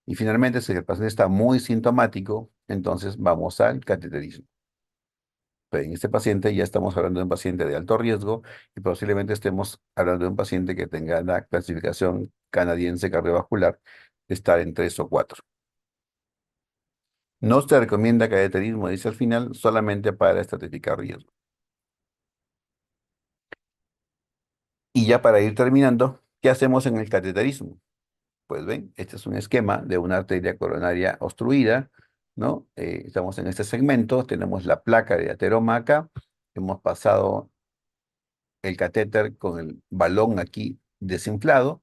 Y finalmente, si el paciente está muy sintomático, entonces vamos al cateterismo. Pero en este paciente ya estamos hablando de un paciente de alto riesgo y posiblemente estemos hablando de un paciente que tenga la clasificación canadiense cardiovascular de estar en 3 o 4. No se recomienda cateterismo, dice al final, solamente para estratificar riesgo. Y ya para ir terminando, ¿qué hacemos en el cateterismo? Pues ven, este es un esquema de una arteria coronaria obstruida, ¿no? Estamos en este segmento, tenemos la placa de ateroma acá, hemos pasado el catéter con el balón aquí desinflado,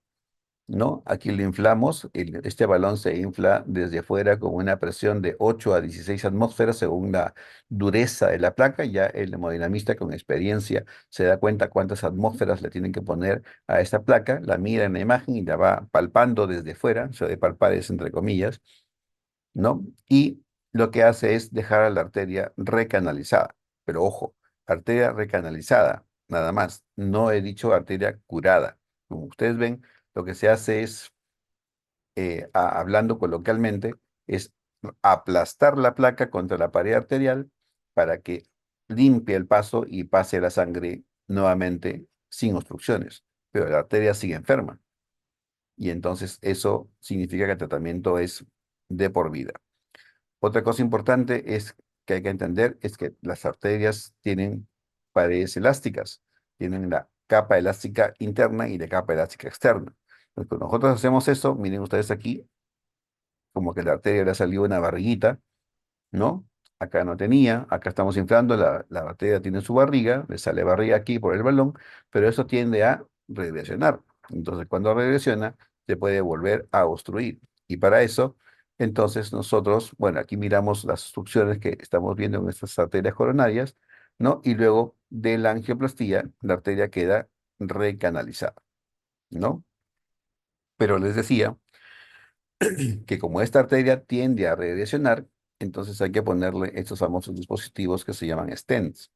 ¿no? Aquí lo inflamos, este balón se infla desde afuera con una presión de 8 a 16 atmósferas según la dureza de la placa. Ya el hemodinamista con experiencia se da cuenta cuántas atmósferas le tienen que poner a esta placa, la mira en la imagen y la va palpando desde fuera, o sea, de palpar es entre comillas, ¿no? Y lo que hace es dejar a la arteria recanalizada. Pero ojo, arteria recanalizada, nada más. No he dicho arteria curada. Como ustedes ven, lo que se hace es, hablando coloquialmente, es aplastar la placa contra la pared arterial para que limpie el paso y pase la sangre nuevamente sin obstrucciones. Pero la arteria sigue enferma. Y entonces eso significa que el tratamiento es de por vida. Otra cosa importante es que hay que entender es que las arterias tienen paredes elásticas, tienen la capa elástica interna y la capa elástica externa. Entonces, cuando nosotros hacemos eso, miren ustedes aquí, como que la arteria le ha salido una barriguita, ¿no? Acá no tenía, acá estamos inflando, la bacteria tiene su barriga, le sale barriga aquí por el balón, pero eso tiende a regresionar. Entonces, cuando regresiona, se puede volver a obstruir. Y para eso, entonces nosotros, bueno, aquí miramos las obstrucciones que estamos viendo en estas arterias coronarias, ¿no? Y luego de la angioplastía, la arteria queda recanalizada, ¿no? Pero les decía que como esta arteria tiende a regresionar, entonces hay que ponerle estos famosos dispositivos que se llaman stents,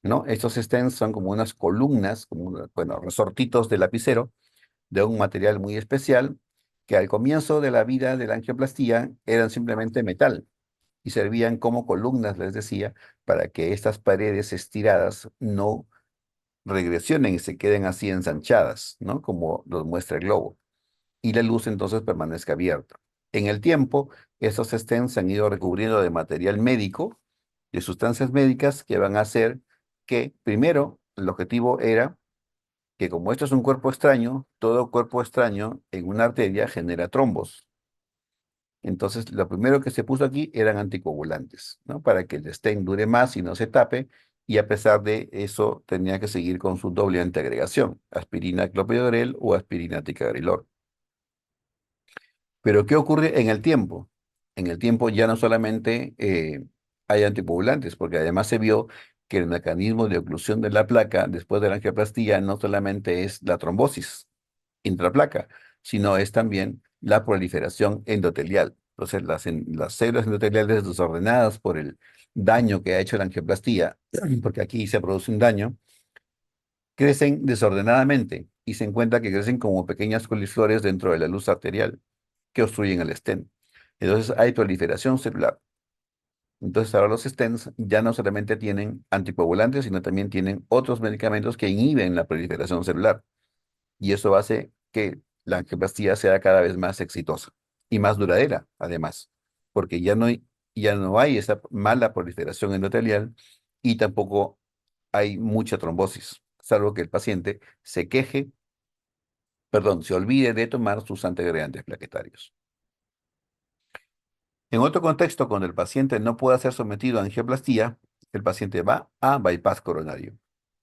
¿no? Estos stents son como unas columnas, como bueno, resortitos de lapicero de un material muy especial que al comienzo de la vida de la angioplastía eran simplemente metal y servían como columnas, les decía, para que estas paredes estiradas no regresionen y se queden así ensanchadas, ¿no? Como los muestra el globo y la luz entonces permanezca abierta. En el tiempo, estos stents se han ido recubriendo de material médico, de sustancias médicas que van a hacer que, primero, el objetivo era que como esto es un cuerpo extraño, todo cuerpo extraño en una arteria genera trombos. Entonces, lo primero que se puso aquí eran anticoagulantes, ¿no? Para que el stent dure más y no se tape, y a pesar de eso tenía que seguir con su doble antiagregación, aspirina clopidogrel o aspirina ticagrelor. Pero ¿qué ocurre en el tiempo? En el tiempo ya no solamente hay anticoagulantes, porque además se vio que el mecanismo de oclusión de la placa después de la angioplastía no solamente es la trombosis intraplaca, sino es también la proliferación endotelial. Entonces, las células endoteliales desordenadas por el daño que ha hecho la angioplastía, porque aquí se produce un daño, crecen desordenadamente y se encuentra que crecen como pequeñas coliflores dentro de la luz arterial que obstruyen el stent. Entonces hay proliferación celular. Entonces ahora los stents ya no solamente tienen anticoagulantes, sino también tienen otros medicamentos que inhiben la proliferación celular. Y eso hace que la angioplastia sea cada vez más exitosa y más duradera, además, porque ya no hay esa mala proliferación endotelial y tampoco hay mucha trombosis, salvo que el paciente se queje, perdón, se olvide de tomar sus antiagregantes plaquetarios. En otro contexto, cuando el paciente no pueda ser sometido a angioplastia, el paciente va a bypass coronario.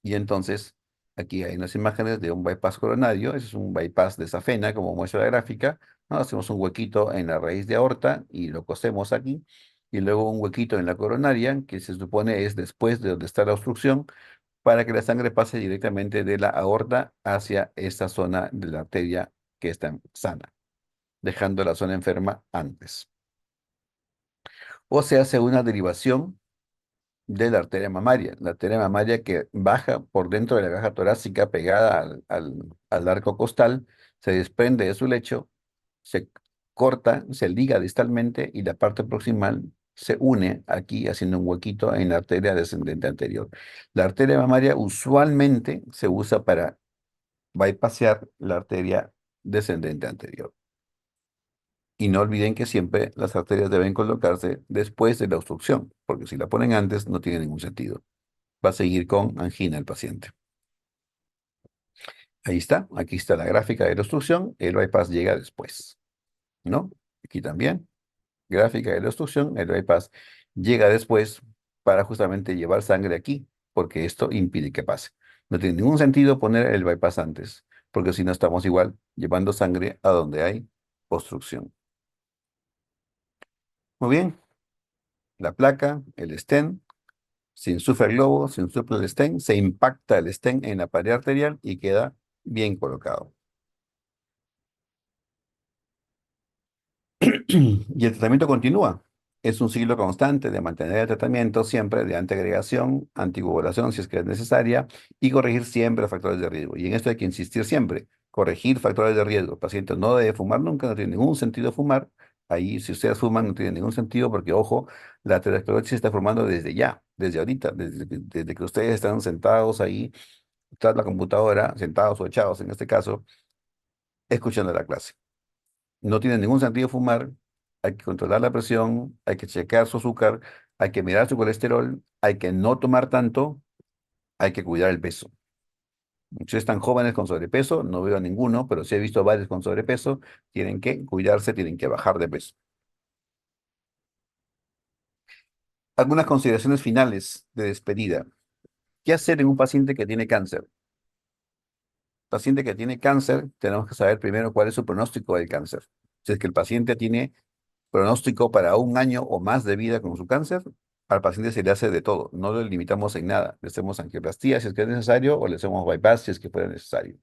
Y entonces, aquí hay unas imágenes de un bypass coronario. Ese es un bypass de safena, como muestra la gráfica, ¿no? Hacemos un huequito en la raíz de aorta y lo cosemos aquí. Y luego un huequito en la coronaria, que se supone es después de donde está la obstrucción, para que la sangre pase directamente de la aorta hacia esta zona de la arteria que está sana, dejando la zona enferma antes. O se hace una derivación de la arteria mamaria. La arteria mamaria que baja por dentro de la caja torácica pegada al arco costal, se desprende de su lecho, se corta, se liga distalmente y la parte proximal se une aquí haciendo un huequito en la arteria descendente anterior. La arteria mamaria usualmente se usa para bypassear la arteria descendente anterior. Y no olviden que siempre las arterias deben colocarse después de la obstrucción, porque si la ponen antes no tiene ningún sentido. Va a seguir con angina el paciente. Ahí está, aquí está la gráfica de la obstrucción, el bypass llega después, ¿no? Aquí también, gráfica de la obstrucción, el bypass llega después para justamente llevar sangre aquí, porque esto impide que pase. No tiene ningún sentido poner el bypass antes, porque si no estamos igual llevando sangre a donde hay obstrucción. Muy bien, la placa, el stent, se insufla el globo, se insufla el stent, se impacta el stent en la pared arterial y queda bien colocado. Y el tratamiento continúa. Es un ciclo constante de mantener el tratamiento siempre de antiagregación, anticoagulación si es que es necesaria y corregir siempre los factores de riesgo. Y en esto hay que insistir siempre. Corregir factores de riesgo. El paciente no debe fumar nunca, no tiene ningún sentido fumar. Ahí, si ustedes fuman, no tiene ningún sentido porque, ojo, la aterosclerosis se está formando desde ya, desde ahorita, desde que ustedes están sentados ahí tras la computadora, sentados o echados en este caso, escuchando la clase. No tiene ningún sentido fumar, hay que controlar la presión, hay que checar su azúcar, hay que mirar su colesterol, hay que no tomar tanto, hay que cuidar el peso. Si están jóvenes con sobrepeso, no veo a ninguno, pero sí he visto varios con sobrepeso, tienen que cuidarse, tienen que bajar de peso. Algunas consideraciones finales de despedida. ¿Qué hacer en un paciente que tiene cáncer? Paciente que tiene cáncer, tenemos que saber primero cuál es su pronóstico del cáncer. Si es que el paciente tiene pronóstico para un año o más de vida con su cáncer, al paciente se le hace de todo, no lo limitamos en nada. Le hacemos angioplastia si es que es necesario o le hacemos bypass si es que fuera necesario.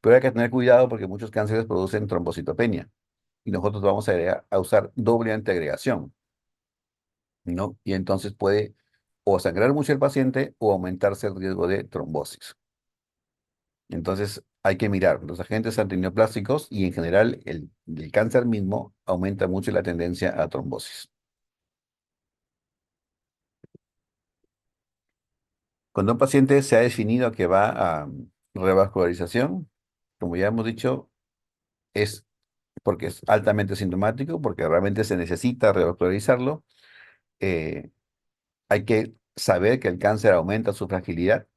Pero hay que tener cuidado porque muchos cánceres producen trombocitopenia y nosotros vamos a usar doble antiagregación, ¿no? Y entonces puede o sangrar mucho el paciente o aumentarse el riesgo de trombosis. Entonces hay que mirar los agentes antineoplásicos y en general el cáncer mismo aumenta mucho la tendencia a trombosis. Cuando un paciente se ha definido que va a revascularización, como ya hemos dicho, es porque es altamente sintomático, porque realmente se necesita revascularizarlo. eh, Hay que saber que el cáncer aumenta su fragilidad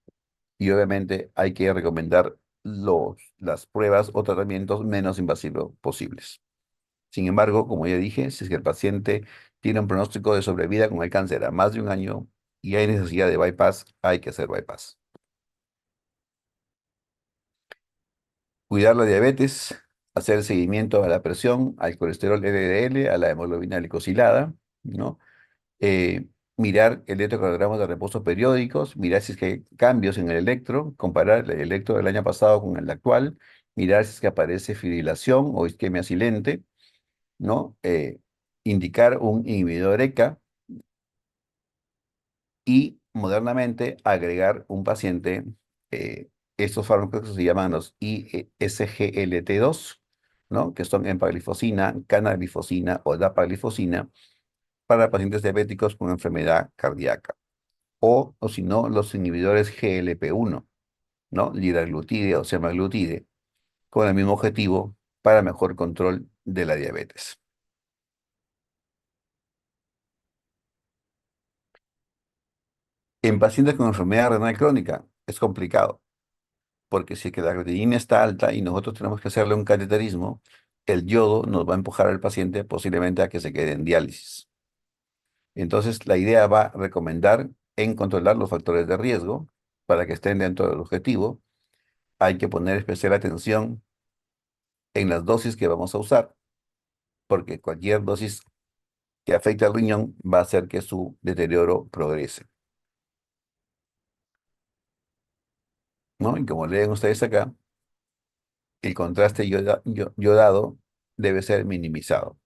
y obviamente hay que recomendar las pruebas o tratamientos menos invasivos posibles. Sin embargo, como ya dije, si es que el paciente tiene un pronóstico de sobrevida con el cáncer a más de un año y hay necesidad de bypass, hay que hacer bypass. Cuidar la diabetes, hacer seguimiento a la presión, al colesterol LDL, a la hemoglobina glicosilada, ¿no? Eh, Mirar electrocardiograma de reposo periódicos, mirar si es que hay cambios en el electro, comparar el electro del año pasado con el actual, mirar si es que aparece fibrilación o isquemia silente, ¿no? Indicar un inhibidor ECA y modernamente agregar un paciente, estos fármacos que se llaman los ISGLT2, ¿no? Que son empaglifosina, canaglifosina o dapaglifosina para pacientes diabéticos con enfermedad cardíaca. O si no, los inhibidores GLP-1, ¿no? Liraglutide o semaglutide, con el mismo objetivo para mejor control de la diabetes. En pacientes con enfermedad renal crónica es complicado porque si es que la creatinina está alta y nosotros tenemos que hacerle un cateterismo, el yodo nos va a empujar al paciente posiblemente a que se quede en diálisis. Entonces, la idea va a recomendar en controlar los factores de riesgo para que estén dentro del objetivo. Hay que poner especial atención en las dosis que vamos a usar, porque cualquier dosis que afecte al riñón va a hacer que su deterioro progrese, ¿no? Y como leen ustedes acá, el contraste yodado debe ser minimizado.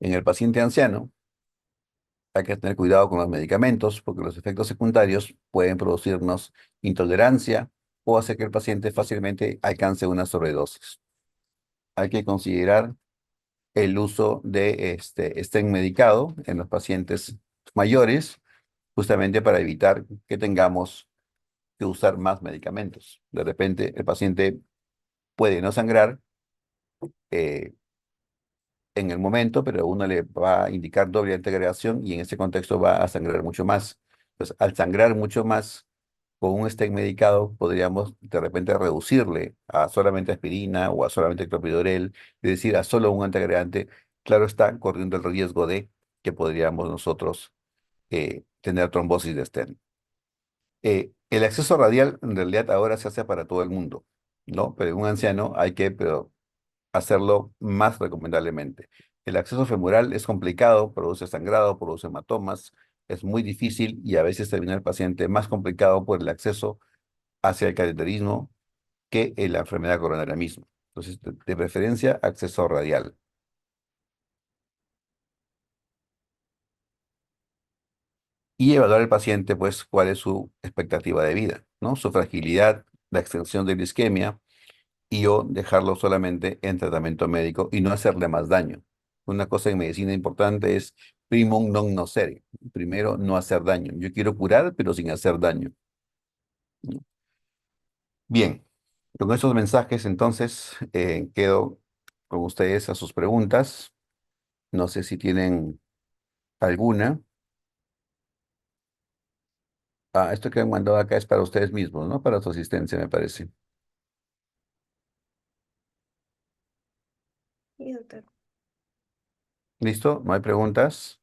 En el paciente anciano, hay que tener cuidado con los medicamentos porque los efectos secundarios pueden producirnos intolerancia o hacer que el paciente fácilmente alcance una sobredosis. Hay que considerar el uso de este medicado en los pacientes mayores, justamente para evitar que tengamos que usar más medicamentos. De repente, el paciente puede no sangrar eh, en el momento, pero uno le va a indicar doble antiagregación y en ese contexto va a sangrar mucho más. Entonces, al sangrar mucho más, con un stent medicado podríamos de repente reducirle a solamente aspirina o a solamente clopidogrel, es decir, a solo un antiagregante. Claro está, corriendo el riesgo de que podríamos nosotros tener trombosis de stent. El acceso radial en realidad ahora se hace para todo el mundo, ¿no? Pero en un anciano hay que hacerlo más recomendablemente. El acceso femoral es complicado, produce sangrado, produce hematomas, es muy difícil y a veces termina el paciente más complicado por el acceso hacia el cateterismo que en la enfermedad coronaria misma. Entonces, de preferencia, acceso radial. Y evaluar al paciente, pues, cuál es su expectativa de vida, ¿no? Su fragilidad, la extensión de la isquemia y o dejarlo solamente en tratamiento médico y no hacerle más daño. Una cosa en medicina importante es primum non nocere. Primero, no hacer daño. Yo quiero curar, pero sin hacer daño, ¿no? Bien, con esos mensajes, entonces, quedo con ustedes a sus preguntas. No sé si tienen alguna. Ah, esto que han mandado acá es para ustedes mismos, ¿no? Para su asistencia, me parece. Sí, doctor. ¿Listo? ¿No hay preguntas?